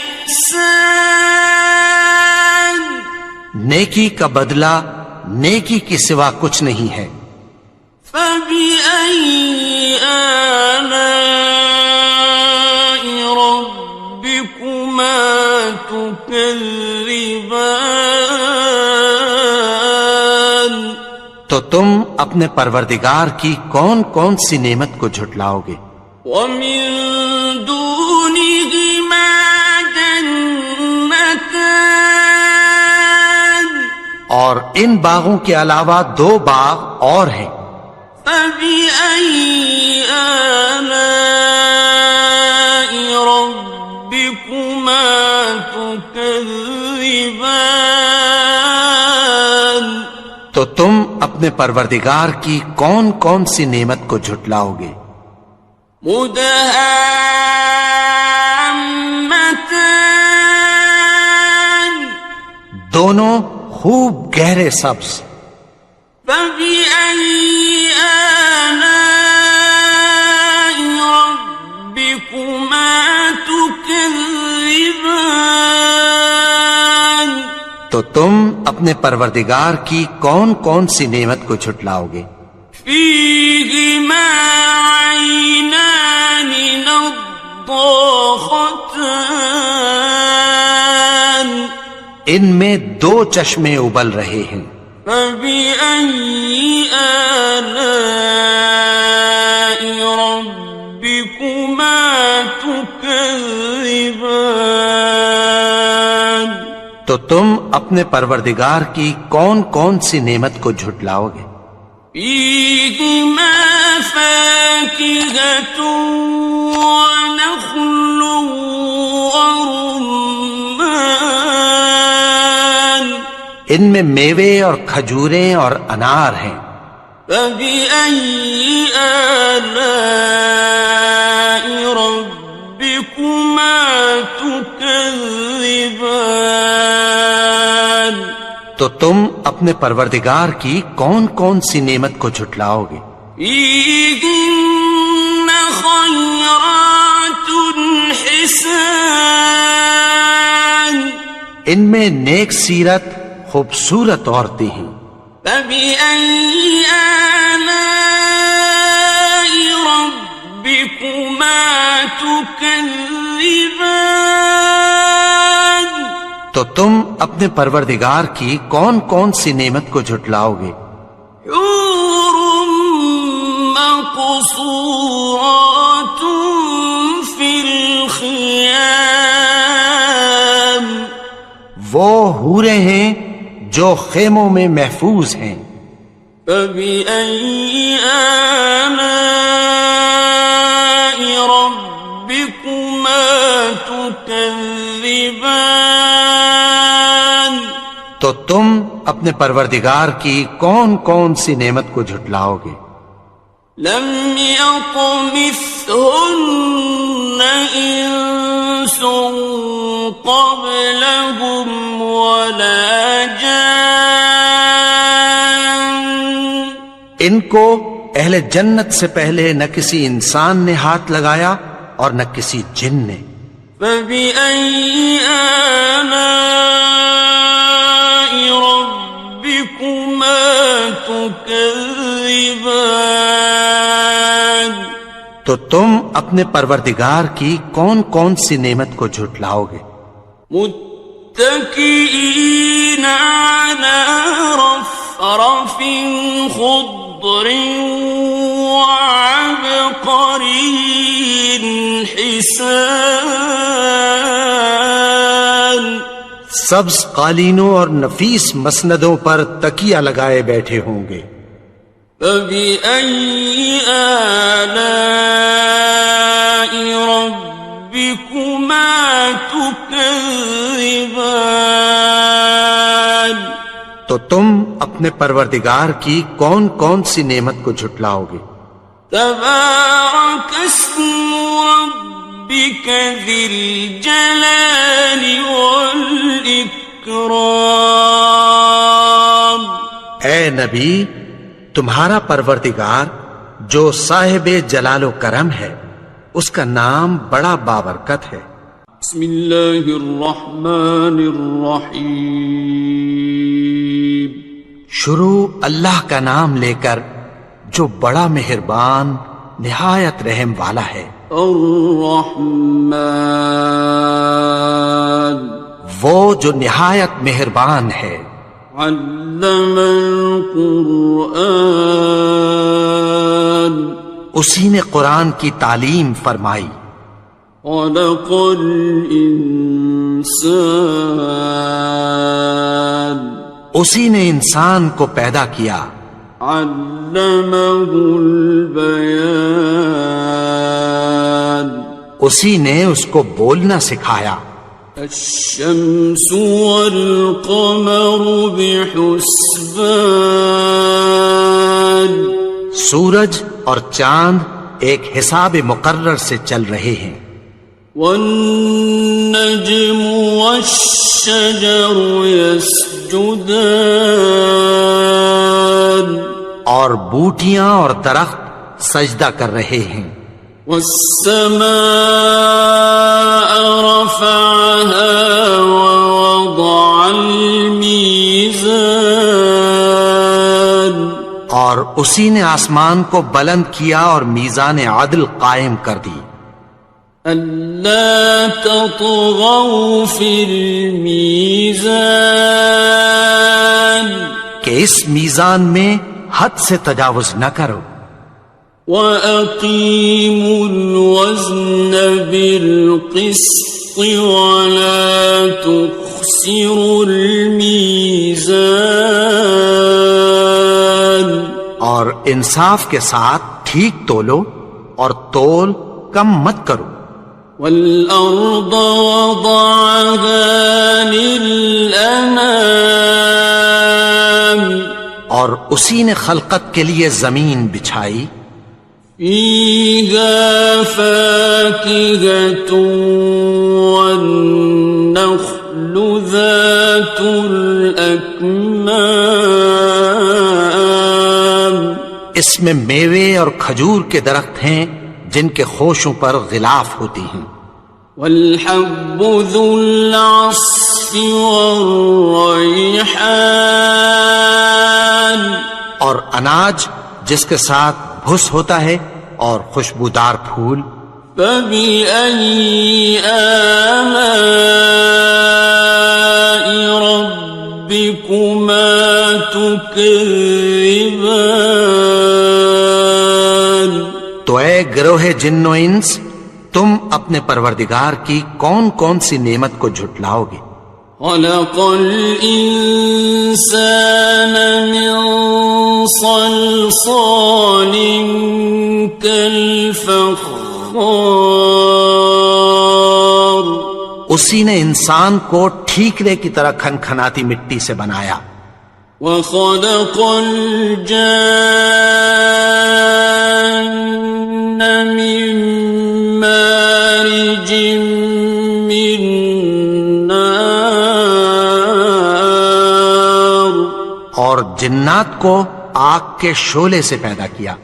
نیکی کا بدلہ نیکی کے سوا کچھ نہیں ہے۔ فبأي آلاء ربكما تكذبان تو تم اپنے پروردگار کی کون کون سی نعمت کو جھٹلاؤ گے؟ ومن دونهما جنتان اور ان باغوں کے علاوہ دو باغ اور ہیں۔ فبأي آلاء ربكما تكذبان تو تم اپنے پروردگار کی کون کون سی نعمت کو جھٹلاؤ گے؟ مدهامتان دونوں خوب گہرے سبز۔ فبأي آلاء ربكما تكذبان تو تم اپنے پروردگار کی کون کون سی نعمت کو جھٹلاؤ گے؟ فيهما عينان نضاختان ان میں دو چشمے ابل رہے ہیں۔ فبأي آلاء ربكما تكذبان تو تم اپنے پروردگار کی کون کون سی نعمت کو جھٹلاؤ گے؟ فيهما فاكهة ونخل ورمان ان میں میوے اور کھجوریں اور انار ہیں۔ فبأي آلاء ربكما تكذبان تو تم اپنے پروردگار کی کون کون سی نعمت کو جھٹلاؤ گے؟ فيهن خيرات حسان ان میں نیک سیرت خوبصورت عورتیں ہیں۔ فبأي آلاء ربكما تكذبان تو تم اپنے پروردگار کی کون کون سی نعمت کو جھٹلاؤ گے؟ حور مقصورات في الخيام وہ حوریں ہیں جو خیموں میں محفوظ ہیں۔ فبأي آلاء ربكما تكذبان تو تم اپنے پروردگار کی کون کون سی نعمت کو جھٹلاؤ گے؟ لم يطمثهن إنس قبلهم ولا جان ان کو اہل جنت سے پہلے نہ کسی انسان نے ہاتھ لگایا اور نہ کسی جن نے۔ فبأي آلاء ربكما تكذبان تو تم اپنے پروردگار کی کون کون سی نعمت کو جھٹلاؤ گے؟ متكئين على رفرف خضر وعبقري حسان سبز قالینوں اور نفیس مسندوں پر تکیہ لگائے بیٹھے ہوں گے. فَبِأَيِّ آلَاءِ رَبِّكُمَا تُكَذِّبَانِ. تو تم اپنے پروردگار کی کون کون سی نعمت کو جھٹلاؤ گے؟ تبارک اسم ربک ذی الجلال والاکرام. اے نبی، تمہارا پروردگار جو صاحب جلال و کرم ہے، اس کا نام بڑا بابرکت ہے. بسم اللہ الرحمن الرحیم. شروع اللہ کا نام لے کر جو بڑا مہربان نہایت رحم والا ہے. الرحمن، وہ جو نہایت مہربان ہے. علم القرآن، اسی نے قرآن کی تعلیم فرمائی. خلق الانسان، اسی نے انسان کو پیدا کیا. علمہ البیان، اسی نے اس کو بولنا سکھایا. الشمس والقمر بحسبان، سورج اور چاند ایک حساب مقرر سے چل رہے ہیں. والنجم والشجر يسجدان، اور بوٹیاں اور درخت سجدہ کر رہے ہیں. والسماء رفعها ووضع الميزان، اور اسی نے آسمان کو بلند کیا اور میزان عدل قائم کر دی. ألا تطغوا في الميزان، کہ اس میزان میں حد سے تجاوز نہ کرو. وَأَقِيمُوا الْوَزْنَ بِالْقِسْطِ وَلَا تُخْسِرُوا الْمِيزَانَ، اور انصاف کے ساتھ ٹھیک تولو اور تول کم مت کرو. وَالْأَرْضَ وَضَعَهَا لِلْأَنَامِ، اور اسی نے خلقت کے لیے زمین بچھائی. فِيهَا فَاكِهَةٌ وَالنَّخْلُ ذَاتُ الْأَكْمَامِ، اس میں میوے اور کھجور کے درخت ہیں جن کے خوشوں پر غلاف ہوتی ہیں. وَالْحَبُّ ذُو الْعَصْفِ وَالرَّيْحَانِ، اور اناج جس کے ساتھ بھس ہوتا ہے اور خوشبودار پھول. فَبِأَيِّ آلَاءِ رَبِّكُمَا تُكَذِّبَانِ. تو اے گروہ جن و انس، تم اپنے پروردگار کی کون کون سی نعمت کو جھٹلاؤ گے؟ خلق الإنسان من صلصال كالفخار، اسی نے انسان کو ٹھیکرے کی طرح کھنکھناتی مٹی سے بنایا. وخلق الجان من مارج من نار، اور جنات کو آگ کے شعلے سے پیدا کیا.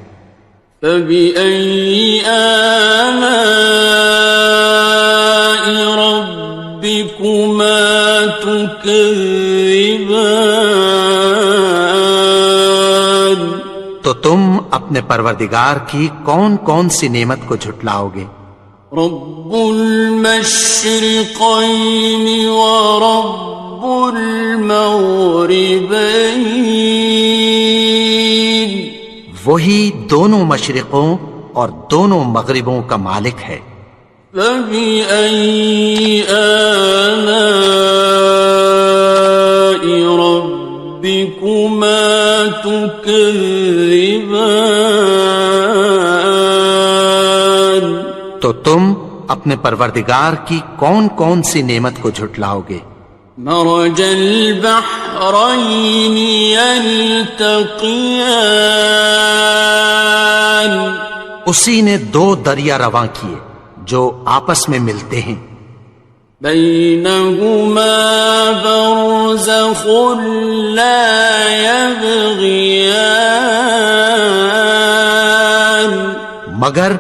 فبأي آلاء ربكما تكذبان. تو تم اپنے پروردگار کی کون کون سی نعمت کو جھٹلاؤ گے؟ رب المشرقين ورب المغربين، وہی دونوں مشرقوں اور دونوں مغربوں کا مالک ہے. فبأي آلاء ربكما تكذبان؟ تو تم اپنے پروردگار کی کون کون سی نعمت کو جھٹلاؤ گے؟ مرج البحرين يلتقيان، اسی نے دو دریا رواں کیے جو آپس میں ملتے ہیں، بينهما برزخ لا يبغيان، مگر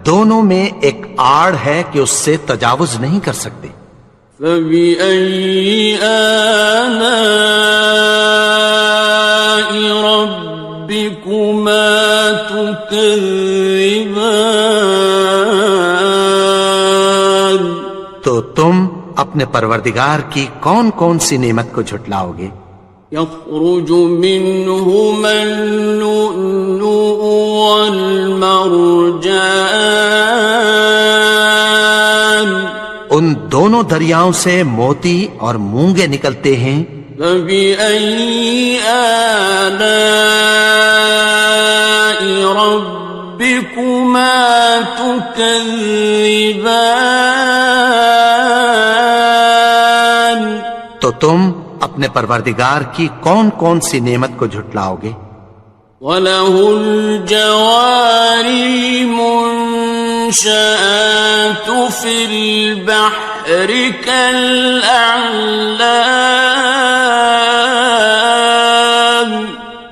دونوں میں ایک آڑ ہے کہ اس سے تجاوز نہیں کر سکتے۔ فبأي آلاء ربكما تكذبان؟ تو تم اپنے پروردگار کی کون کون سی نعمت کو جھٹلاؤ گے؟ يخرج منهما اللؤلؤ والمرجان، ان دونوں دریاؤں سے موتی اور مونگے نکلتے ہیں۔ فبأي آلاء ربكما تكذبان؟ تو تم اپنے پروردگار کی کون کون سی نعمت کو جھٹلاؤ گے؟ وَلَهُ الْجَوَارِ الْمُنشَآتُ فِي الْبَحْرِ كَالْأَعْلَامِ،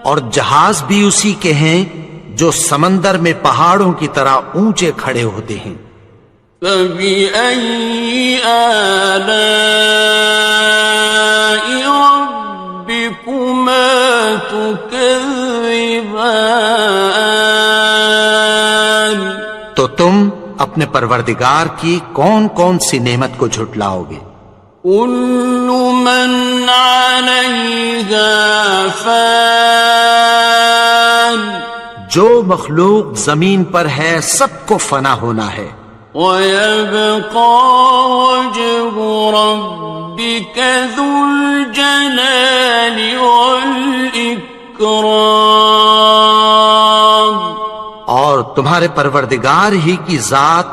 اور جہاز بھی اسی کے ہیں جو سمندر میں پہاڑوں کی طرح اونچے کھڑے ہوتے ہیں۔ فَبِأَيِّ آلَاءِ رَبِّكُمَا تُكَذِّبَانِ؟ تو تم اپنے پروردگار کی کون کون سی نعمت کو جھٹلاؤ گے؟ كُلُّ مَنْ عَلَيْهَا فَانٍ، جو مخلوق زمین پر ہے سب کو فنا ہونا ہے، وَيَبْقَى وَجْهُ رَبِّكَ ذُو الْجَلَالِ وَالْإِكْرَامِ، اور تمہارے پروردگار ہی کی ذات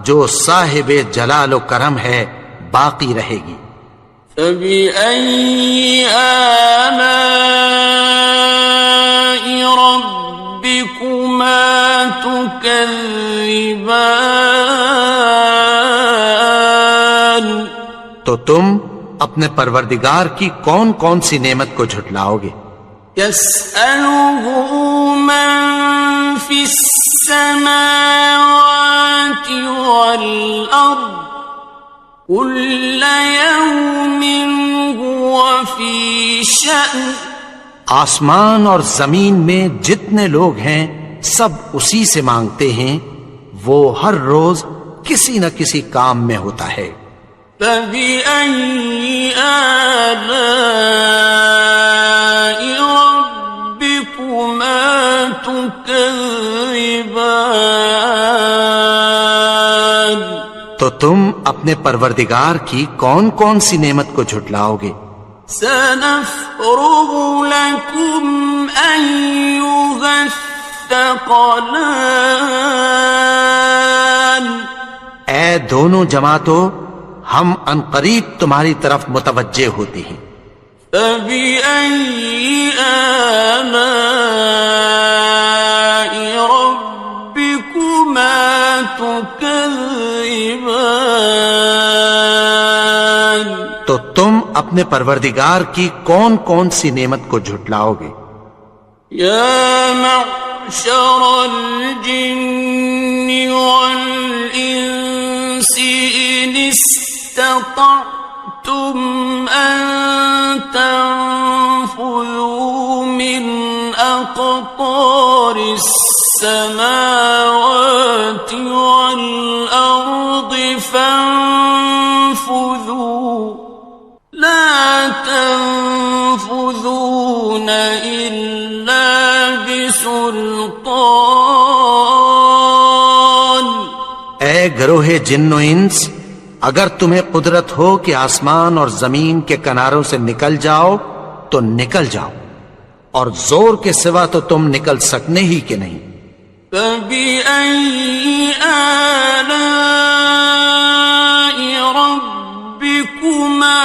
جو صاحب جلال و کرم ہے باقی رہے گی۔ فَبِأَيِّ آلَاءِ رَبِّكُمَا تُكَذِّبَانِ؟ تو تم اپنے پروردگار کی کون کون سی نعمت کو جھٹلاؤ گے؟ يَسْأَلُهُ مَن فِي السَّمَاوَاتِ وَالْأَرْضِ كُلَّ يَوْمٍ هُوَ فِي شَأْنٍ، آسمان اور زمین میں جتنے لوگ ہیں سب اسی سے مانگتے ہیں، وہ ہر روز کسی نہ کسی کام میں ہوتا ہے۔ فَبِأَيِّ آلَاءِ رَبِّكُمَا تُكَذِّبَانِ؟ تو تم اپنے پروردگار کی کون کون سی نعمت کو جھٹلاؤ گے؟ سَنَفْرُغُ لَكُمْ أَيُّهَ الثَّقَلَانِ، اے دونوں جماعتوں، ہم عنقریب تمہاری طرف متوجہ ہوتے ہیں۔ فَبِأَيِّ آلَاءِ رَبِّكُمَا تُكَذِّبَانِ؟ تو تم اپنے پروردگار کی کون کون سی نعمت کو جھٹلاؤ گے؟ يَا مَعْشَرَ الْجِنِّ وَالْإِنسِ إِنِ اسْتَطَعْتُمْ أَن تَنفُذُوا مِنْ أَقْطَارِ السَّمَاوَاتِ وَالْأَرْضِ فَانفُذُوا لَا تَنفُذُونَ إِلَّا بِسُلْطَانٍ۔ اے گروہ جن و انس، اگر تمہیں قدرت ہو کہ آسمان اور زمین کے کناروں سے نکل جاؤ تو نکل جاؤ، اور زور کے سوا تو تم نکل سکنے ہی کہ نہیں۔ فَبِأَيِّ آلَاءِ رَبِّكُمَا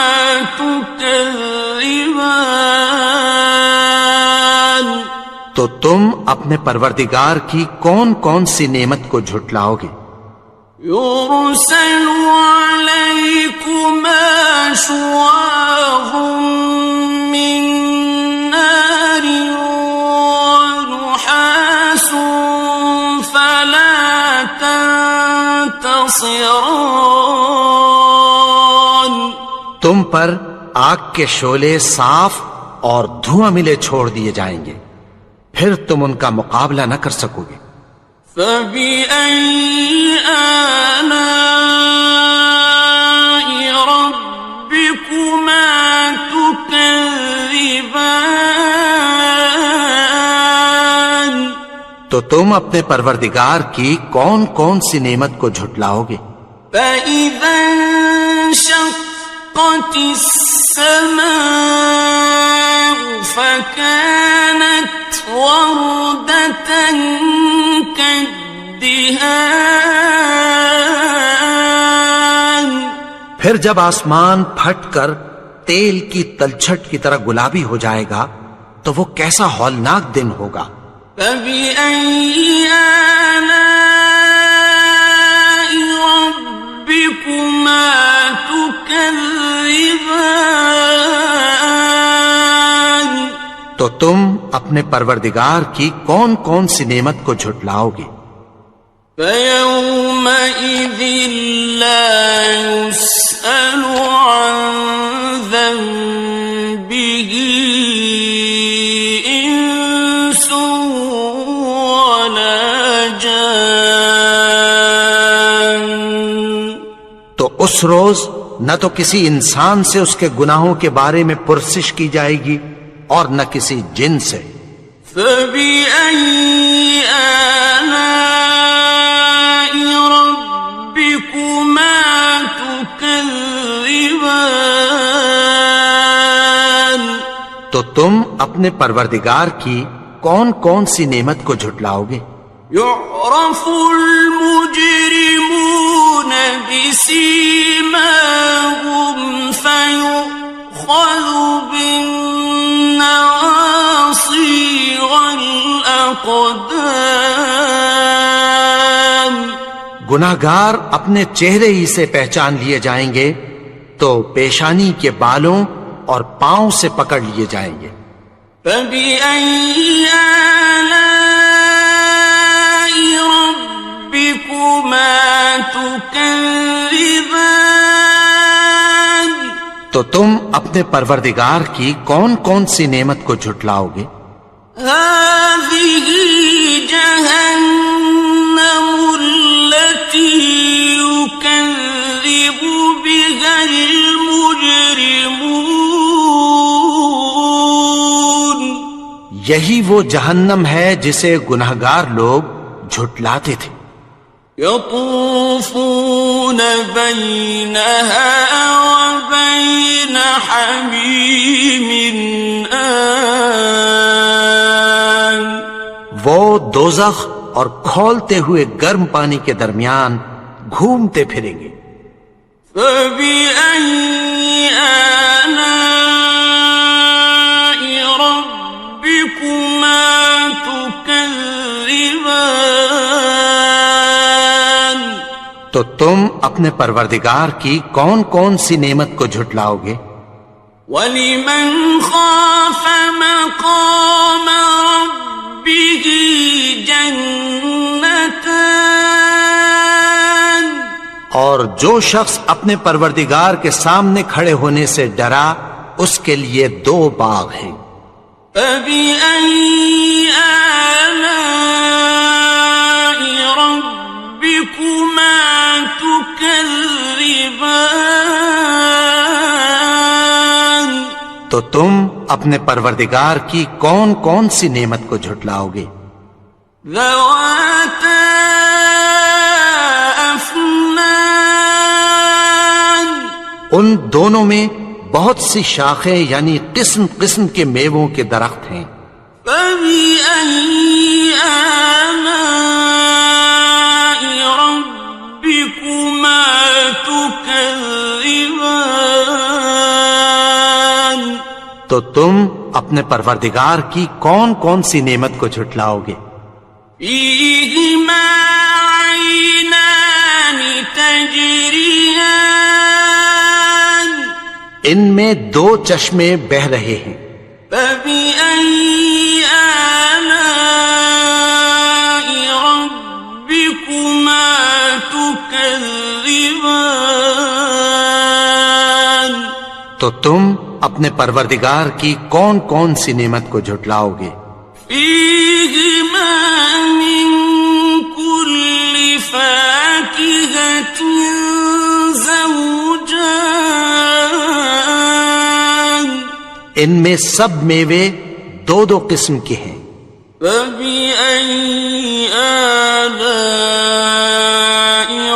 تُكَذِّبَانِ، تو تم اپنے پروردگار کی کون کون سی نعمت کو جھٹلاؤ گے؟ يُرْسَلُ عَلَيْكُمَا شُوَاظٌ مِّن نَّارٍ وَنُحَاسٌ فَلَا تَنتَصِرَانِ، تم پر آگ کے شعلے صاف اور دھواں ملے چھوڑ دیے جائیں گے، پھر تم ان کا مقابلہ نہ کر سکو گے۔ فَبِأَيِّ آلَاءِ رَبِّكُمَا تُكَذِّبَانِ، تو تم اپنے پروردگار کی کون کون سی نعمت کو جھٹلاؤ گے؟ فَإِذَا انشَقَّتِ السَّمَاءُ فَكَانَتْ وَرْدَةً كَالدِّهَانِ، پھر جب آسمان پھٹ کر تیل کی تلچھٹ کی طرح گلابی ہو جائے گا تو وہ کیسا ہولناک دن ہوگا۔ فَبِأَيِّ آلَاءِ رَبِّكُمَا تُكَذِّبَانِ، تو تم اپنے پروردگار کی کون کون سی نعمت کو جھٹلاؤ گے؟ فَيَوْمَئِذٍ لَا يُسْأَلُ عَن ذَنبِهِ إِنسٌ وَلَا جَانٌّ، تو اس روز نہ تو کسی انسان سے اس کے گناہوں کے بارے میں پرسش کی جائے گی اور نہ کسی جن سے۔ فَبِأَيِّ آلَاءِ رَبِّكُمَا تُكَذِّبَانِ، تو تم اپنے پروردگار کی کون کون سی نعمت کو جھٹلاؤ گے؟ يُعْرَفُ الْمُجْرِمُونَ بِسِيمَاهُمْ فَيُؤْخَذُ بِالنَّوَاصِي وَالْأَقْدَامِ، گناہگار اپنے چہرے ہی سے پہچان لیے جائیں گے تو پیشانی کے بالوں اور پاؤں سے پکڑ لیے جائیں گے۔ فَبِأَيِّ آلَاءِ رَبِّكُمَا تُكَذِّبَانِ، تو تم اپنے پروردگار کی کون کون سی نعمت کو جھٹلاؤ گے؟ هَٰذِهِ جَهَنَّمُ الَّتِي يُكَذِّبُ بِهَا الْمُجْرِمُونَ، یہی وہ جہنم ہے جسے گناہگار لوگ جھٹلاتے تھے۔ يَطُوفُونَ بَيْنَهَا وَبَيْنَ حَمِيمٍ آنٍ، وہ دوزخ اور کھولتے ہوئے گرم پانی کے درمیان گھومتے پھریں گے۔ فَبِأَيِّ آلَاءِ رَبِّكُمَا تُكَذِّبَانِ، تو تم اپنے پروردگار کی کون کون سی نعمت کو جھٹلاؤ گے؟ وَلِمَنْ خَافَ مَقَامَ رَبِّهِ جَنَّتَانِ، اور جو شخص اپنے پروردگار کے سامنے کھڑے ہونے سے ڈرا اس کے لیے 2 باغ ہیں۔ فَبِأَيِّ آلَاءِ رَبِّكُمَا تُكَذِّبَانِ، تو تم اپنے پروردگار کی کون کون سی نعمت کو جھٹلاؤ گے؟ ذَوَاتَا أَفْنَانٍ أكنان ان دونوں میں بہت سی شاخیں یعنی قسم قسم کے میووں کے درخت ہیں. فبأي آلاء ربكما تكذبان تو تم اپنے پروردگار کی کون کون سی نعمت کو جھٹلاؤ گے؟ فيهما عينان تجريان ان میں دو چشمے بہ رہے ہیں. فبأي آلاء ربكما تكذبان تو تم اپنے پروردگار کی کون کون سی نعمت کو جھٹلاؤ گے؟ فيهما من كل فاكهة زوجان ان میں سب میوے دو دو قسم کے ہیں. فبأي آلاء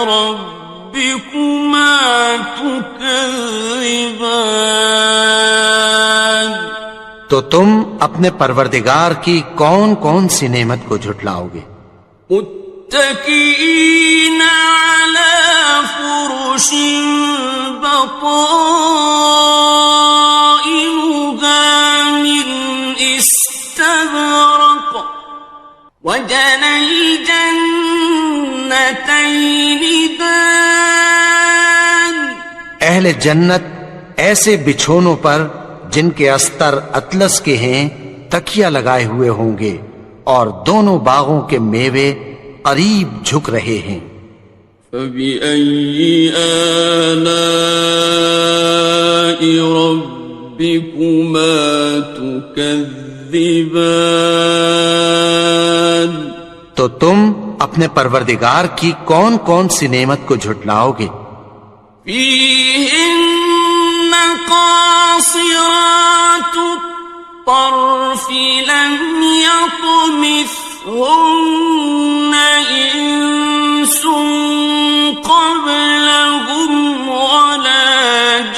ربكما تكذبان تو تم اپنے پروردگار کی کون کون سی نعمت کو جھٹلاؤ گے؟ متكئين على فرش بطائنها من استبرق وجنى الجنتين دان اہل جنت ایسے بچھونوں پر جن کے استر اطلس کے ہیں تکیہ لگائے ہوئے ہوں گے اور دونوں باغوں کے میوے قریب جھک رہے ہیں. فبأي آلاء ربكما تكذبان تو تم اپنے پروردگار کی کون کون سی نعمت کو جھٹلاؤ گے؟ فيهن قاصرات الطرف لم يطمثهن إنس قبلهم ولا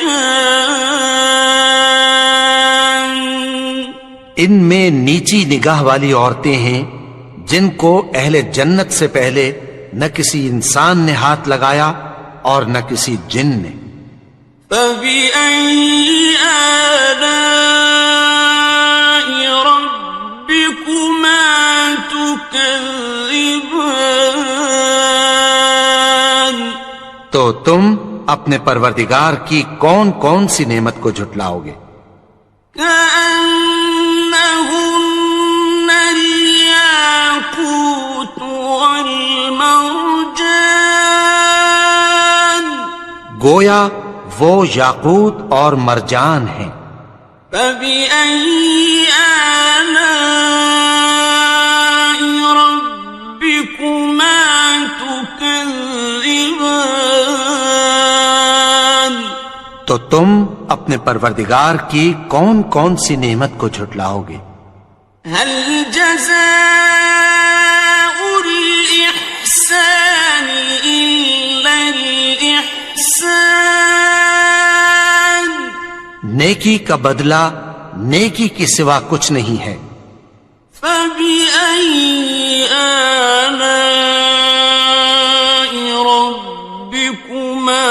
جان ان میں نیچی نگاہ والی عورتیں ہیں جن کو اہل جنت سے پہلے نہ کسی انسان نے ہاتھ لگایا اور نہ کسی جن نے. فبأي آلاء ربكما تكذبان تو تم اپنے پروردگار کی کون کون سی نعمت کو جھٹلاؤ گے؟ كأنهن الياقوت والمرجان گویا وہ یاقوت اور مرجان ہیں. فبأي آلاء ربكما تكذبان تو تم اپنے پروردگار کی کون کون سی نعمت کو جھٹلاؤ گے؟ هل جزاء الإحسان إلا الإحسان نیکی کا بدلہ نیکی کے سوا کچھ نہیں ہے. فبأي آلاء ربكما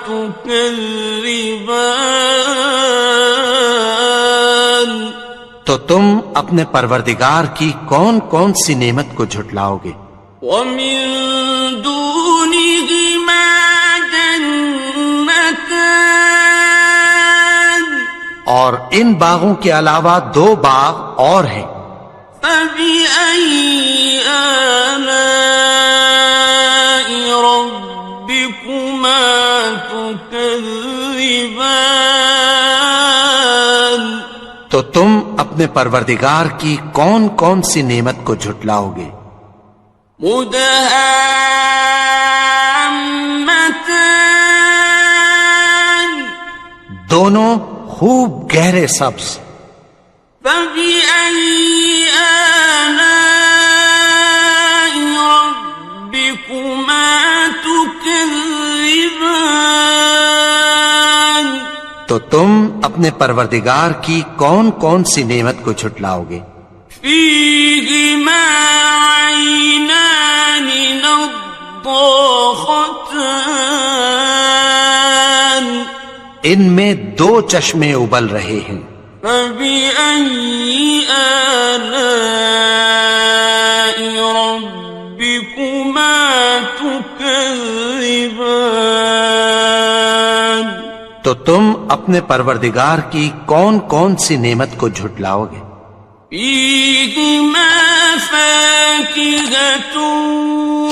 تكذبان تو تم اپنے پروردگار کی کون کون سی نعمت کو جھٹلاؤ گے؟ ومن دونهما جنتان اور ان باغوں کے علاوہ دو باغ اور ہیں. فبأي آلاء ربكما تكذبان تو تم اپنے پروردگار کی کون کون سی نعمت کو جھٹلاؤ گے؟ مدهامتان دونوں خوب گہرے سبز. فبأي آلاء ربكما تكذبان تو تم اپنے پروردگار کی کون کون سی نعمت کو جھٹلاؤ گے؟ فيهما عينان نضاختان ان میں دو چشمے ابل رہے ہیں، فبأي آلاء ربكما تكذبان تو تم اپنے پروردگار کی کون کون سی نعمت کو جھٹلاؤ گے؟ فيهما فاكهة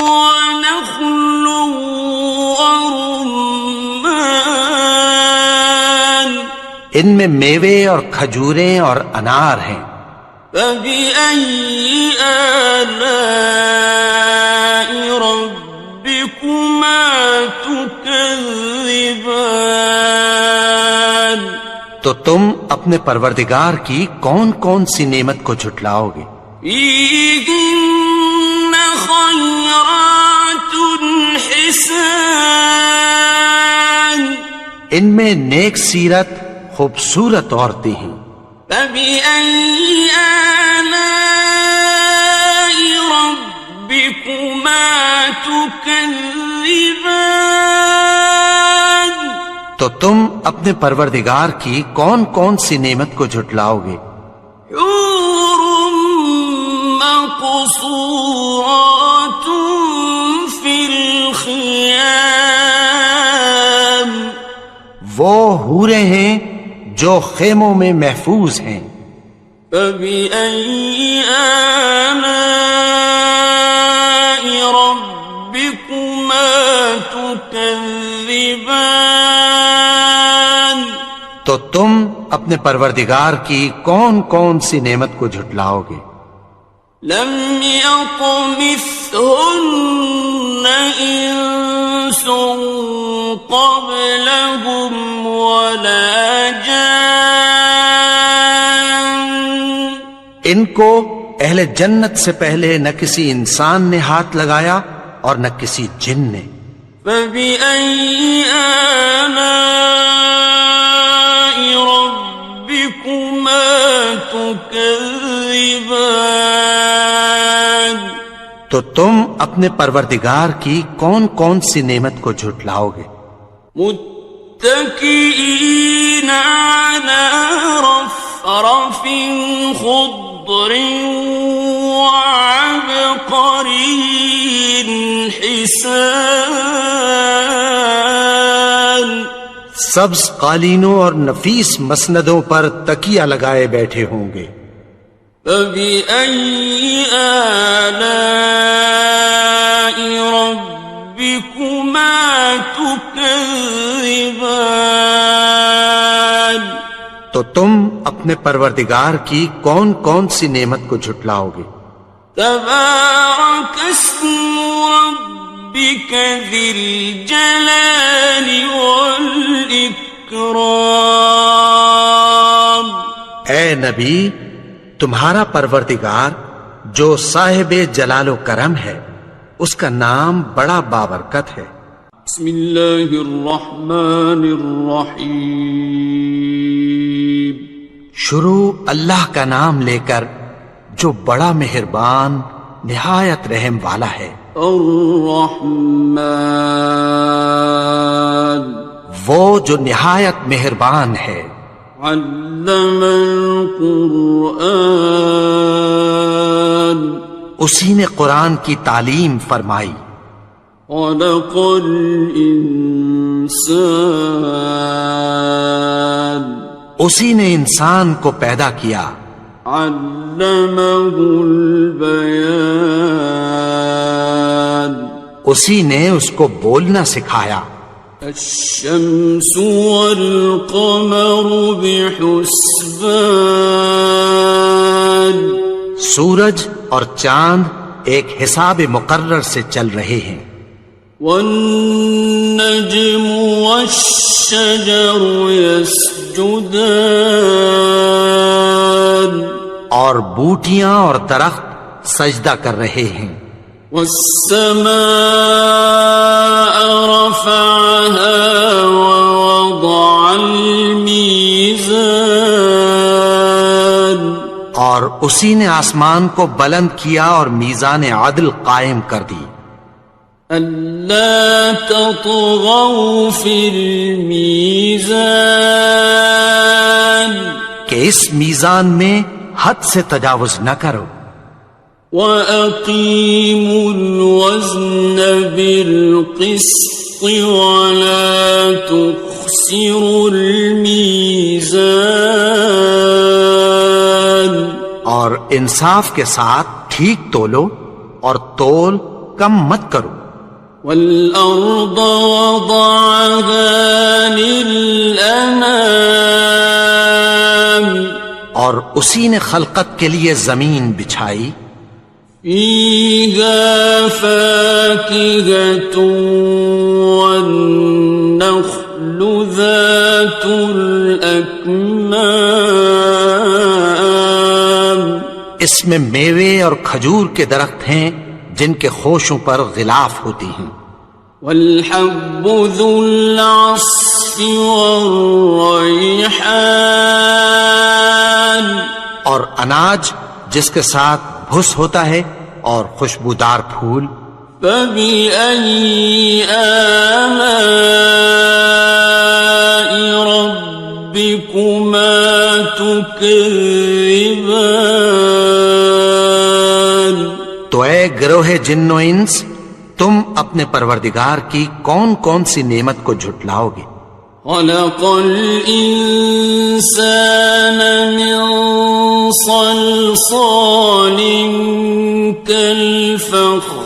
ونخل ورمان ان میں میوے اور کھجوریں اور انار ہیں، فبأي آلاء ربكما تكذبان تو تم اپنے پروردگار کی کون کون سی نعمت کو جھٹلاؤ گے؟ فيهن خيرات حسان ان میں نیک سیرت خوبصورت عورتیں ہیں، فبأي آلاء ربكما تكذبان تو تم اپنے پروردگار کی کون کون سی نعمت کو جھٹلاؤ گے؟ حور مقصورات في الخيام وہ حوریں ہیں جو خیموں میں محفوظ ہیں، فبأي آلاء ربكما تكذبان تو تم اپنے پروردگار کی کون کون سی نعمت کو جھٹلاؤ گے؟ لم يطمثهن إنس قبلهم ولا جان ان کو اہل جنت سے پہلے نہ کسی انسان نے ہاتھ لگایا اور نہ کسی جن نے، فبأي آلاء ربكما تكذبان تو تم اپنے پروردگار کی کون کون سی نعمت کو جھٹلاؤ گے؟ متكئين على رفرف خضر وعبقري حسان سبز قالینوں اور نفیس مسندوں پر تکیہ لگائے بیٹھے ہوں گے، فبأي آلاء ربكما تكذبان تو تم اپنے پروردگار کی کون کون سی نعمت کو جھٹلاؤ گے؟ تبارك اسم ربك ذي الجلال والإكرام اے نبی، تمہارا پروردگار جو صاحب جلال و کرم ہے، اس کا نام بڑا بابرکت ہے۔ بسم اللہ الرحمن الرحیم شروع اللہ کا نام لے کر جو بڑا مہربان نہایت رحم والا ہے۔ الرحمن وہ جو نہایت مہربان ہے۔ علم القرآن اسی نے قرآن کی تعلیم فرمائی۔ خلق الانسان اسی نے انسان کو پیدا کیا۔ علمہ البیان اسی نے اس کو بولنا سکھایا۔ الشمس والقمر بحسبان سورج اور چاند ایک حساب مقرر سے چل رہے ہیں۔ والنجم والشجر يسجدان اور بوٹیاں اور درخت سجدہ کر رہے ہیں۔ والسماء رفعها ووضع الميزان اور اسی نے آسمان کو بلند کیا اور میزان عدل قائم کر دی ألا تطغوا في الميزان کہ اس میزان میں حد سے تجاوز نہ کرو وأقيموا الوزن بالقسط ولا تخسروا الميزان اور انصاف کے ساتھ ٹھیک تولو اور تول کم مت کرو والأرض وضعها للأنام اور اسی نے خلقت کے لیے زمین بچھائی فيها فاكهة والنخل ذات الأكمام اس میں میوے اور کھجور کے درخت ہیں جن کے خوشوں پر غلاف ہوتی ہیں والحب ذو العصف والريحان اور اناج جس کے ساتھ بھس ہوتا ہے اور خوشبودار پھول فبأي آلاء ربكما تكذبان تو اے گروہ جن و انس تم اپنے پروردگار کی کون کون سی نعمت کو جھٹلاؤ گے خلق الإنسان من صلصال كالفخار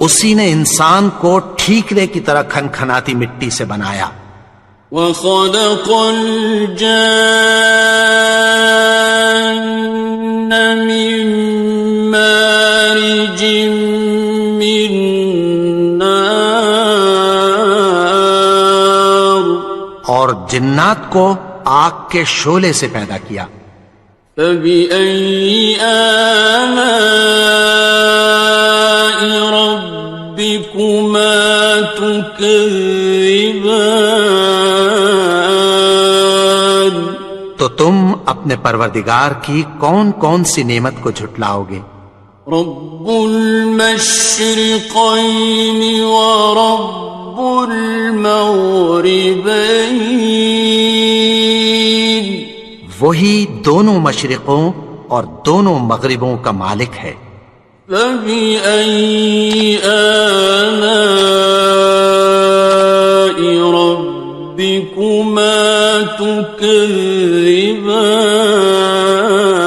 اسی نے انسان کو ٹھیکرے کی طرح کھنکھناتی مٹی سے بنایا وخلق الجان من مارج من نار اور جنات کو آگ کے شعلے سے پیدا کیا فبأي آلاء ربكما تكذبان تو تم اپنے پروردگار کی کون کون سی نعمت کو جھٹلاؤ گے رب المشرقين ورب المغربين وہی دونوں مشرقوں اور دونوں مغربوں کا مالک ہے فبأي آلاء ربكما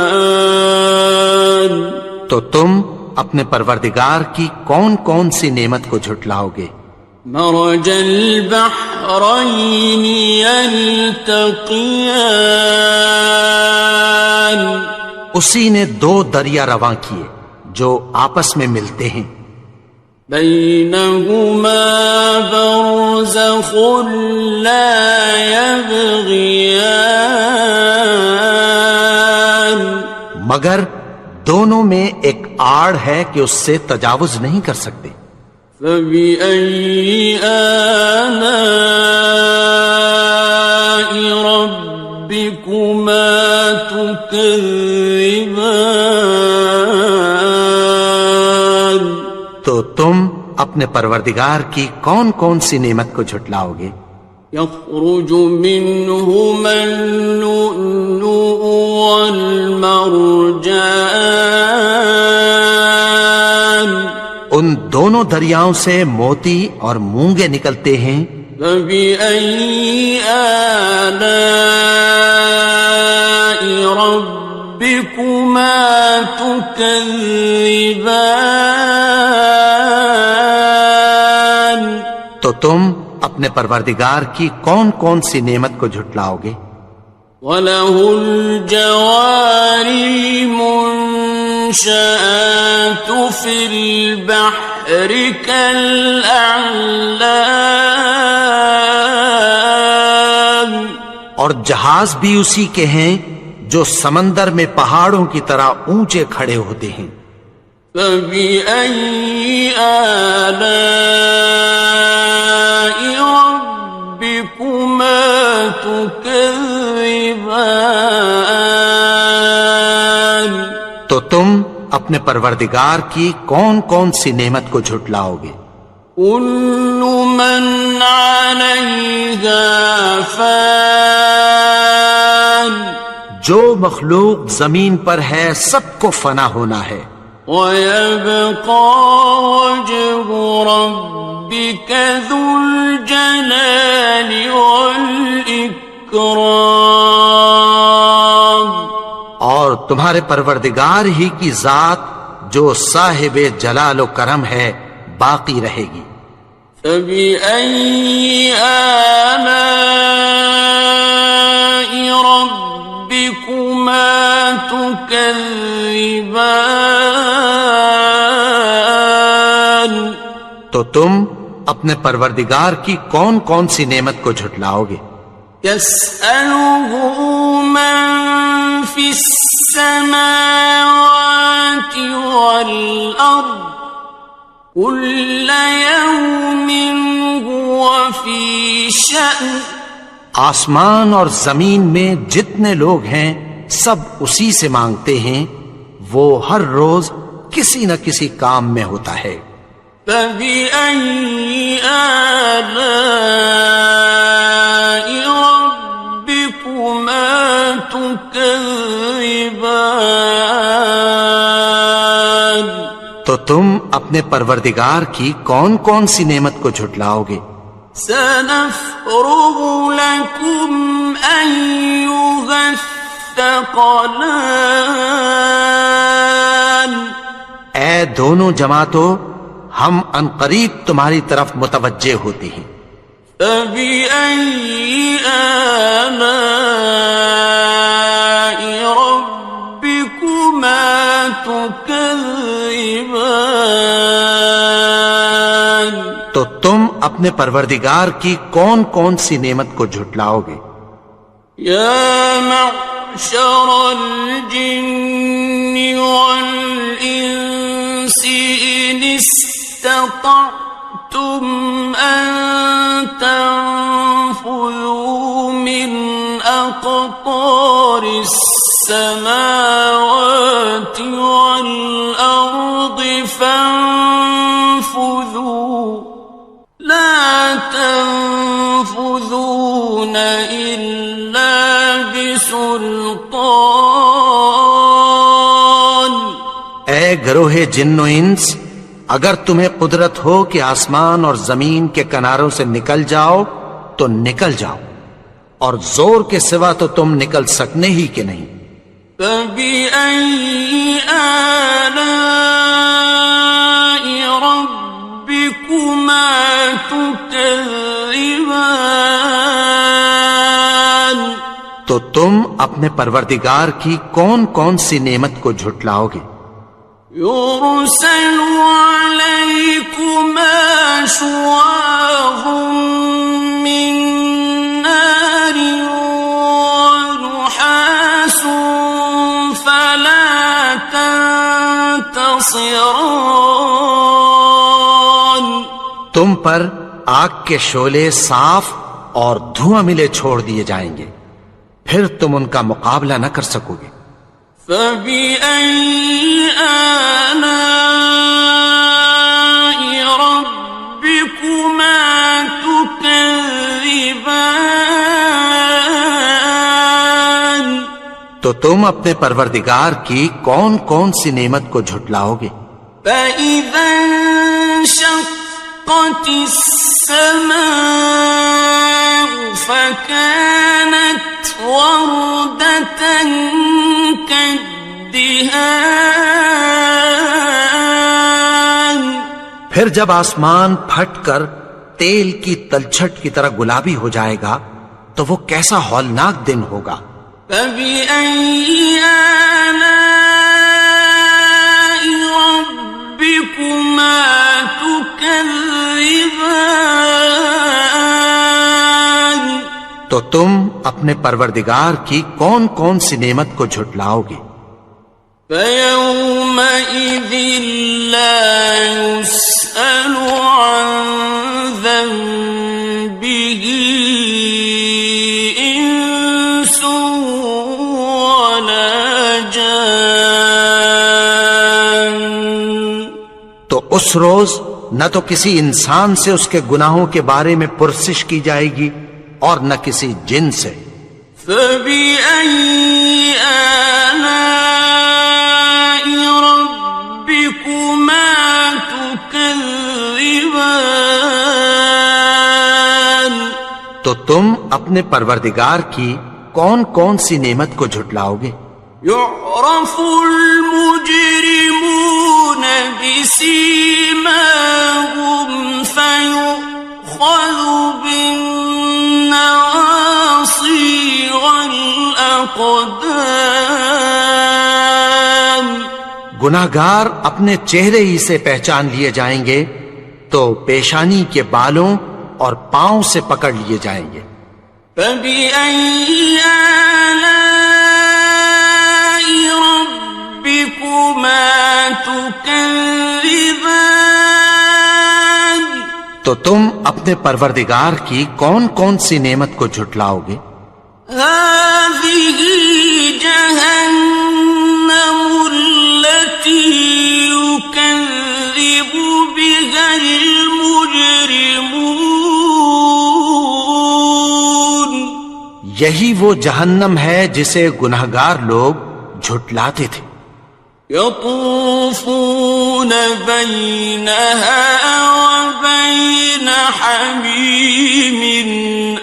تكذبان تو تم اپنے پروردگار کی کون کون سی نعمت کو جھٹلاؤ گے مرج البحرين يلتقيان اسی نے دو دریا رواں کیے جو آپس میں ملتے ہیں بينهما برزخ لا يبغيان مگر دونوں میں ایک آڑ ہے کہ اس سے تجاوز نہیں کر سکتے فبأي آلاء ربكما تكذبان تو تم اپنے پروردگار کی کون کون سی نعمت کو جھٹلاؤ گے يخرج منهما اللؤلؤ والمرجان ان دونوں دریاؤں سے موتی اور مونگے نکلتے ہیں فبأي آلاء ربكما تكذبان تو تم اپنے پروردگار کی کون کون سی نعمت کو جھٹلاؤ گے وَلَهُ الْجَوَارِ الْمُنشَآتُ فِي الْبَحْرِ كَالْأَعْلَامِ اور جہاز بھی اسی کے ہیں جو سمندر میں پہاڑوں کی طرح اونچے کھڑے ہوتے ہیں فَبِأَيِّ آلَاءِ رَبِّكُمَا تُكَذِّبَانِ تو تم اپنے پروردگار کی کون کون سی نعمت کو جھٹلاؤ گے؟ كل من عليها فان جو مخلوق زمین پر ہے سب کو فنا ہونا ہے، ويبقى وجه ربك ذو الجلال والإكرام اور تمہارے پروردگار ہی کی ذات جو صاحب جلال و کرم ہے باقی رہے گی۔ فبأي آلاء ربكما تكذبان تو تم اپنے پروردگار کی کون کون سی نعمت کو جھٹلاؤ گے؟ يسأله من في السماوات والأرض كل يوم هو في شأن آسمان اور زمین میں جتنے لوگ ہیں سب اسی سے مانگتے ہیں، وہ ہر روز کسی نہ کسی کام میں ہوتا ہے۔ فبأي آلاء ربكما تكذبان تو تم اپنے پروردگار کی کون کون سی نعمت کو جھٹلاؤ گے؟ سنفرغ لكم أيها الثقلان اے دونوں جماعتوں، ہم عنقریب تمہاری طرف متوجہ ہوتے ہیں۔ فبأي آلاء ربكما تكذبان تو تم اپنے پروردگار کی کون کون سی نعمت کو جھٹلاؤ گے؟ يا معشر الجن والإنس إن استطعتم أن تنفذوا من أقطار السماوات والأرض فانفذوا لا تنفذون إلا بسلطان اے گروہ جن و انس، اگر تمہیں قدرت ہو کہ آسمان اور زمین کے کناروں سے نکل جاؤ تو نکل جاؤ، اور زور کے سوا تو تم نکل سکنے ہی کہ نہیں۔ فبأي آلاء ربكما تكذبان تو تم اپنے پروردگار کی کون کون سی نعمت کو جھٹلاؤ گے؟ يرسل عليكما شواظ من نار ونحاس فلا تنتصران تم پر آگ کے شعلے صاف اور دھواں ملے چھوڑ دیے جائیں گے، پھر تم ان کا مقابلہ نہ کر سکو گے۔ فبأي آلاء ربكما تكذبان تو تم اپنے پروردگار کی کون کون سی نعمت کو جھٹلاؤ گے؟ فإذا انشقت السماء فكانت وردة كالدهان پھر جب آسمان پھٹ کر تیل کی تلچھٹ کی طرح گلابی ہو جائے گا تو وہ کیسا ہولناک دن ہوگا۔ فبأي آلاء ربكما تكذبان تو تم اپنے پروردگار کی کون کون سی نعمت کو جھٹلاؤ گے؟ فيومئذ لا يسأل عن ذنبه إنس ولا جان. تو اس روز نہ تو کسی انسان سے اس کے گناہوں کے بارے میں پرسش کی جائے گی اور نہ کسی جن سے. فَبِأَيِّ آلَاءِ رَبِّكُمَا تُكَذِّبَانِ. تو تم اپنے پروردگار کی کون کون سی نعمت کو جھٹلاؤ گے؟ يعرف المجرمون بسيماهم فيؤخذ بالنواصي والأقدام. گناہگار اپنے چہرے ہی سے پہچان لیے جائیں گے تو پیشانی کے بالوں اور پاؤں سے پکڑ لیے جائیں گے. فَبِأَيِّ آلَاءِ رَبِّكُمَا تُكَذِّبَانِ. تو تم اپنے پروردگار کی کون کون سی نعمت کو جھٹلاؤ گے؟ هَذِهِ جَهَنَّمُ الَّتِي يُكَذِّبُ بِهَا الْمُجْرِمُونَ. یہی وہ جہنم ہے جسے گناہگار لوگ جھٹلاتے تھے. يطوفون بينها وبين حميم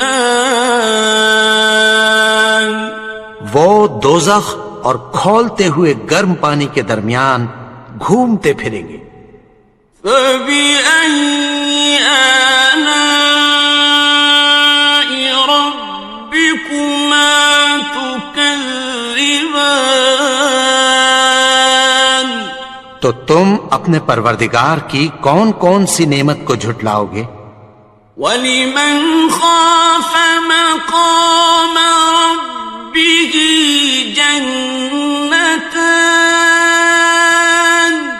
آن. وہ دوزخ اور کھولتے ہوئے گرم پانی کے درمیان گھومتے پھریں گے. فَبِأَيِّ آلَاءِ رَبِّكُمَا تُكَذِّبَانِ. تو تم اپنے پروردگار کی کون کون سی نعمت کو جھٹلاؤ گے؟ وَلِمَنْ خَافَ مَقَامَ رَبِّهِ جَنَّتَانِ.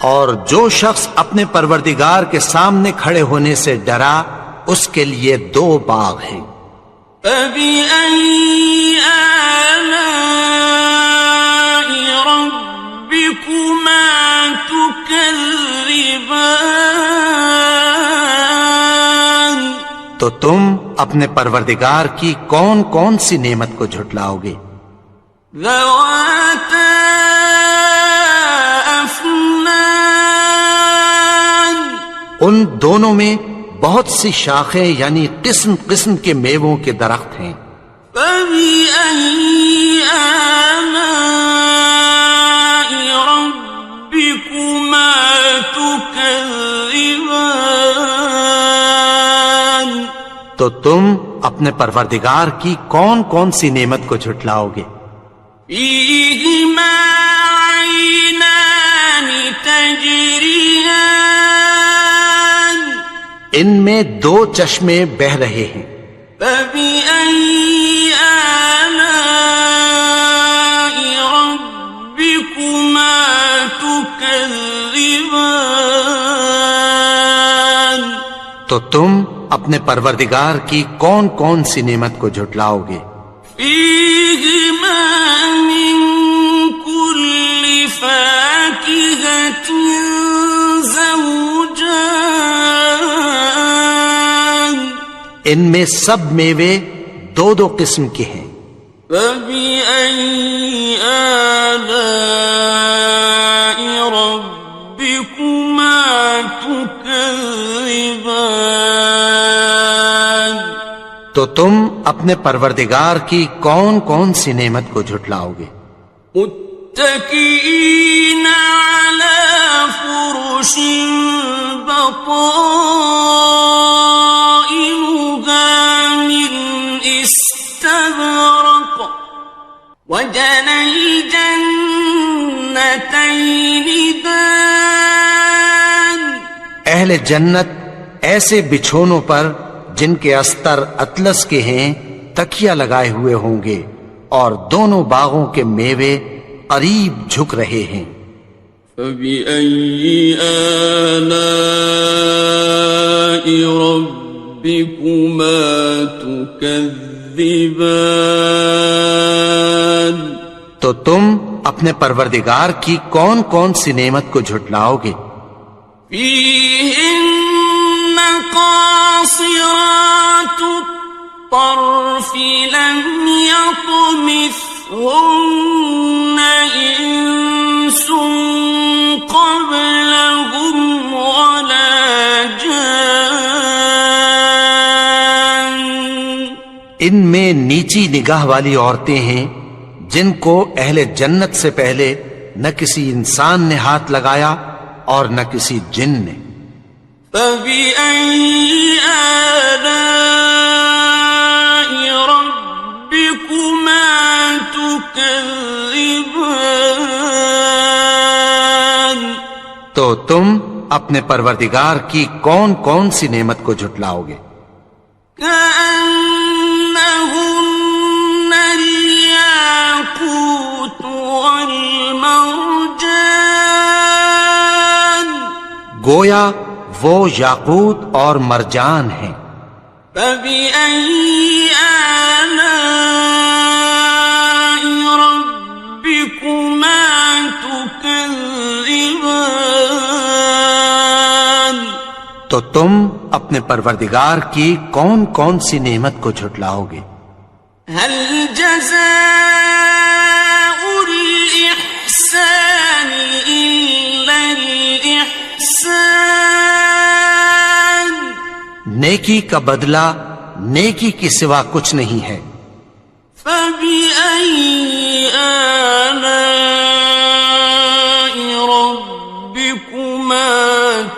اور جو شخص اپنے پروردگار کے سامنے کھڑے ہونے سے ڈرا اس کے لیے 2 باغ ہیں. فَبِأَيِّ آلَاءِ رَبِّكُمَا تُكَذِّبَانِ. تو تم اپنے پروردگار کی کون کون سی نعمت کو جھٹلاؤ گے؟ ذَوَاتَا أَفْنَانٍ. ان دونوں میں بہت سی شاخیں یعنی قسم قسم کے میووں کے درخت ہیں. فَبِأَيِّ آلَاءِ رَبِّكُمَا تُكَذِّبَانِ. تو تم اپنے پروردگار کی کون کون سی نعمت کو جھٹلاؤ گے؟ فِيهِمَا عَيْنَانِ تَجْرِيَانِ. ان میں 2 چشمے بہہ رہے ہیں. فَبِأَيِّ آلَاءِ رَبِّكُمَا تُكَذِّبَانِ. تو تم اپنے پروردگار کی کون کون سی نعمت کو جھٹلاؤ گے؟ فِيهِمَا مِن كُلِّ فَاكِهَةٍ زَوْجَانِ. ان میں سب میوے 2 قسم کے ہیں. فَبِأَيِّ آلَاءِ رَبِّكُمَا تُكَذِّبَانِ. تو تم اپنے پروردگار کی کون کون سی نعمت کو جھٹلاؤ گے؟ متكئين على فرش بطائنها من استبرق وجنى الجنتين دان. اہل جنت ایسے بچھونوں پر جن کے استر اطلس کے ہیں تکیہ لگائے ہوئے ہوں گے اور دونوں باغوں کے میوے قریب جھک رہے ہیں. فَبِأَيِّ آلَاءِ رَبِّكُمَا تُكَذِّبَانِ. تو تم اپنے پروردگار کی کون کون سی نعمت کو جھٹلاؤ گے؟ فيهن قاصرات الطرف لم يطمثهن إنس قبلهم ولا جان. ان میں نیچی نگاہ والی عورتیں ہیں جن کو اہل جنت سے پہلے نہ کسی انسان نے ہاتھ لگایا اور نہ کسی جن نے. فَبِأَيِّ آلَاءِ رَبِّكُمَا تُكَذِّبَانِ. تو تم اپنے پروردگار کی کون کون سی نعمت کو جھٹلاؤ گے؟ كأنهن الياقوت والمرجان. گویا وہ یاقوت اور مرجان ہیں. فبأي آلاء ربكما تكذبان. تو تم اپنے پروردگار کی کون کون سی نعمت کو جھٹلاؤ گے؟ هل جزاء الإحسان إلا الإحسان. نیکی کا بدلہ نیکی کی سوا کچھ نہیں ہے. فبأي آلاء ربكما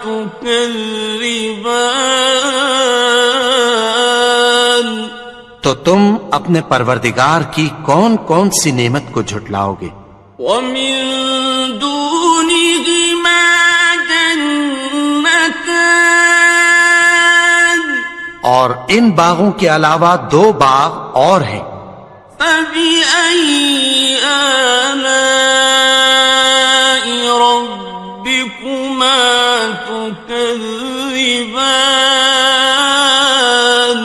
تكذبان. تو تم اپنے پروردگار کی کون کون سی نعمت کو جھٹلاؤ گے؟ ومن دونهما جنتان. اور ان باغوں کے علاوہ دو باغ اور ہیں. فبأي آلاء ربكما تكذبان.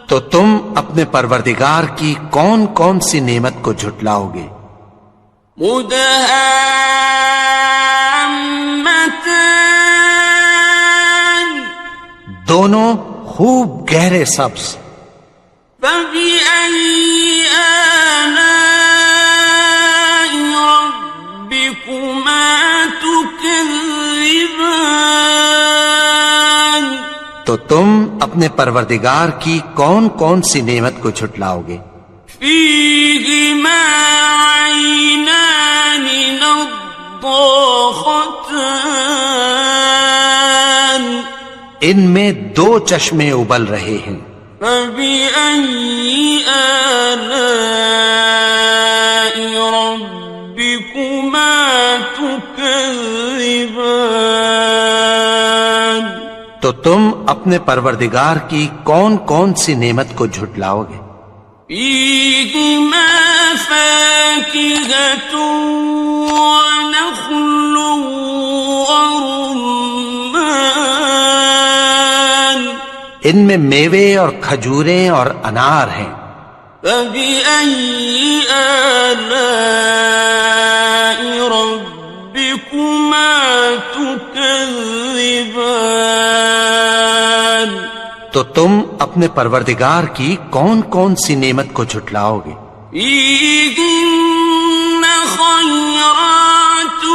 تو تم اپنے پروردگار کی کون کون سی نعمت کو جھٹلاؤ گے؟ مدهامتان. دونوں خوب گہرے سبز. فبأي آلاء ربكما تكذبان. تو تم اپنے پروردگار کی کون کون سی نعمت کو جھٹلاؤ گے؟ فيهما عينان نضاختان. ان میں دو چشمے ابل رہے ہیں. فبأي آلاء ربكما تكذبان. تو تم اپنے پروردگار کی کون کون سی نعمت کو جھٹلاؤ گے؟ فيهما فاكهة ونخل ورمان. ان میں میوے اور کھجوریں اور انار ہیں. فبأي آلاء ربكما تكذبان. تو تم اپنے پروردگار کی کون کون سی نعمت کو جھٹلاؤ گے؟ فيهن خيرات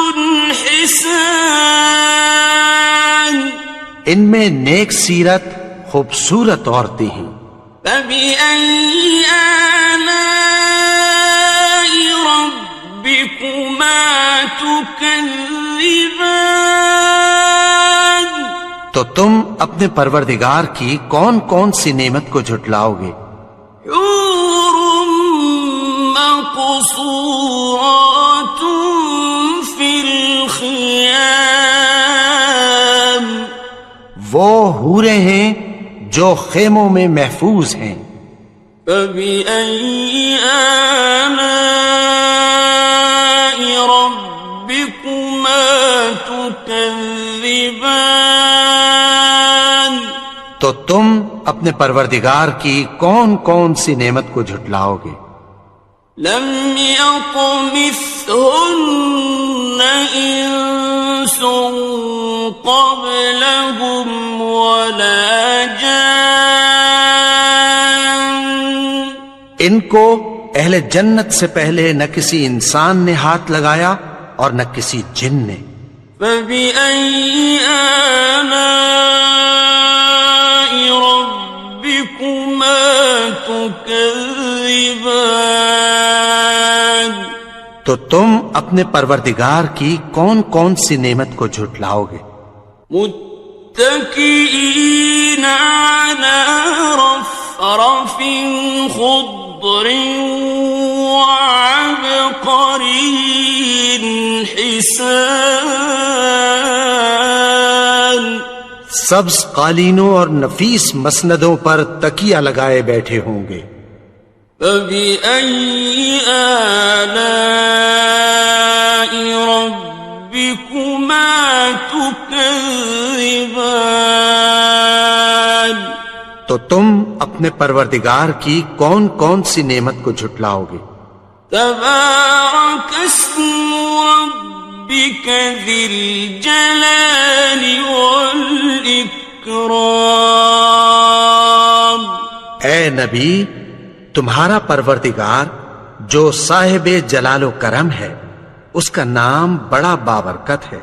حسان. ان میں نیک سیرت خوبصورت عورتیں ہیں. فبأي آلاء ربكما تكذبان. تو تم اپنے پروردگار کی کون کون سی نعمت کو جھٹلاؤ گے؟ حور مقصورات في الخيام. وہ حوریں ہیں جو خیموں میں محفوظ ہیں. فبأي آلاء ربكما تكذبان. تو تم اپنے پروردگار کی کون کون سی نعمت کو جھٹلاؤ گے؟ لم يطمثهن إنس قبلهم ولا جان ان کو اہل جنت سے پہلے نہ کسی انسان نے ہاتھ لگایا اور نہ کسی جن نے. فبأي آلاء ربكما تكذبان تو تم اپنے پروردگار کی کون کون سی نعمت کو جھٹلاؤ گے؟ متكئين على رفرف خضر وعبقري حسان سبز قالینوں اور نفیس مسندوں پر تکیہ لگائے بیٹھے ہوں گے. فبأي آلاء ربكما تكذبان تو تم اپنے پروردگار کی کون کون سی نعمت کو جھٹلاؤ گے؟ تبارك اسم ربك ذي الجلال والإكرام. اے نبی، تمہارا پروردگار جو صاحب جلال و کرم ہے، اس کا نام بڑا بابرکت ہے.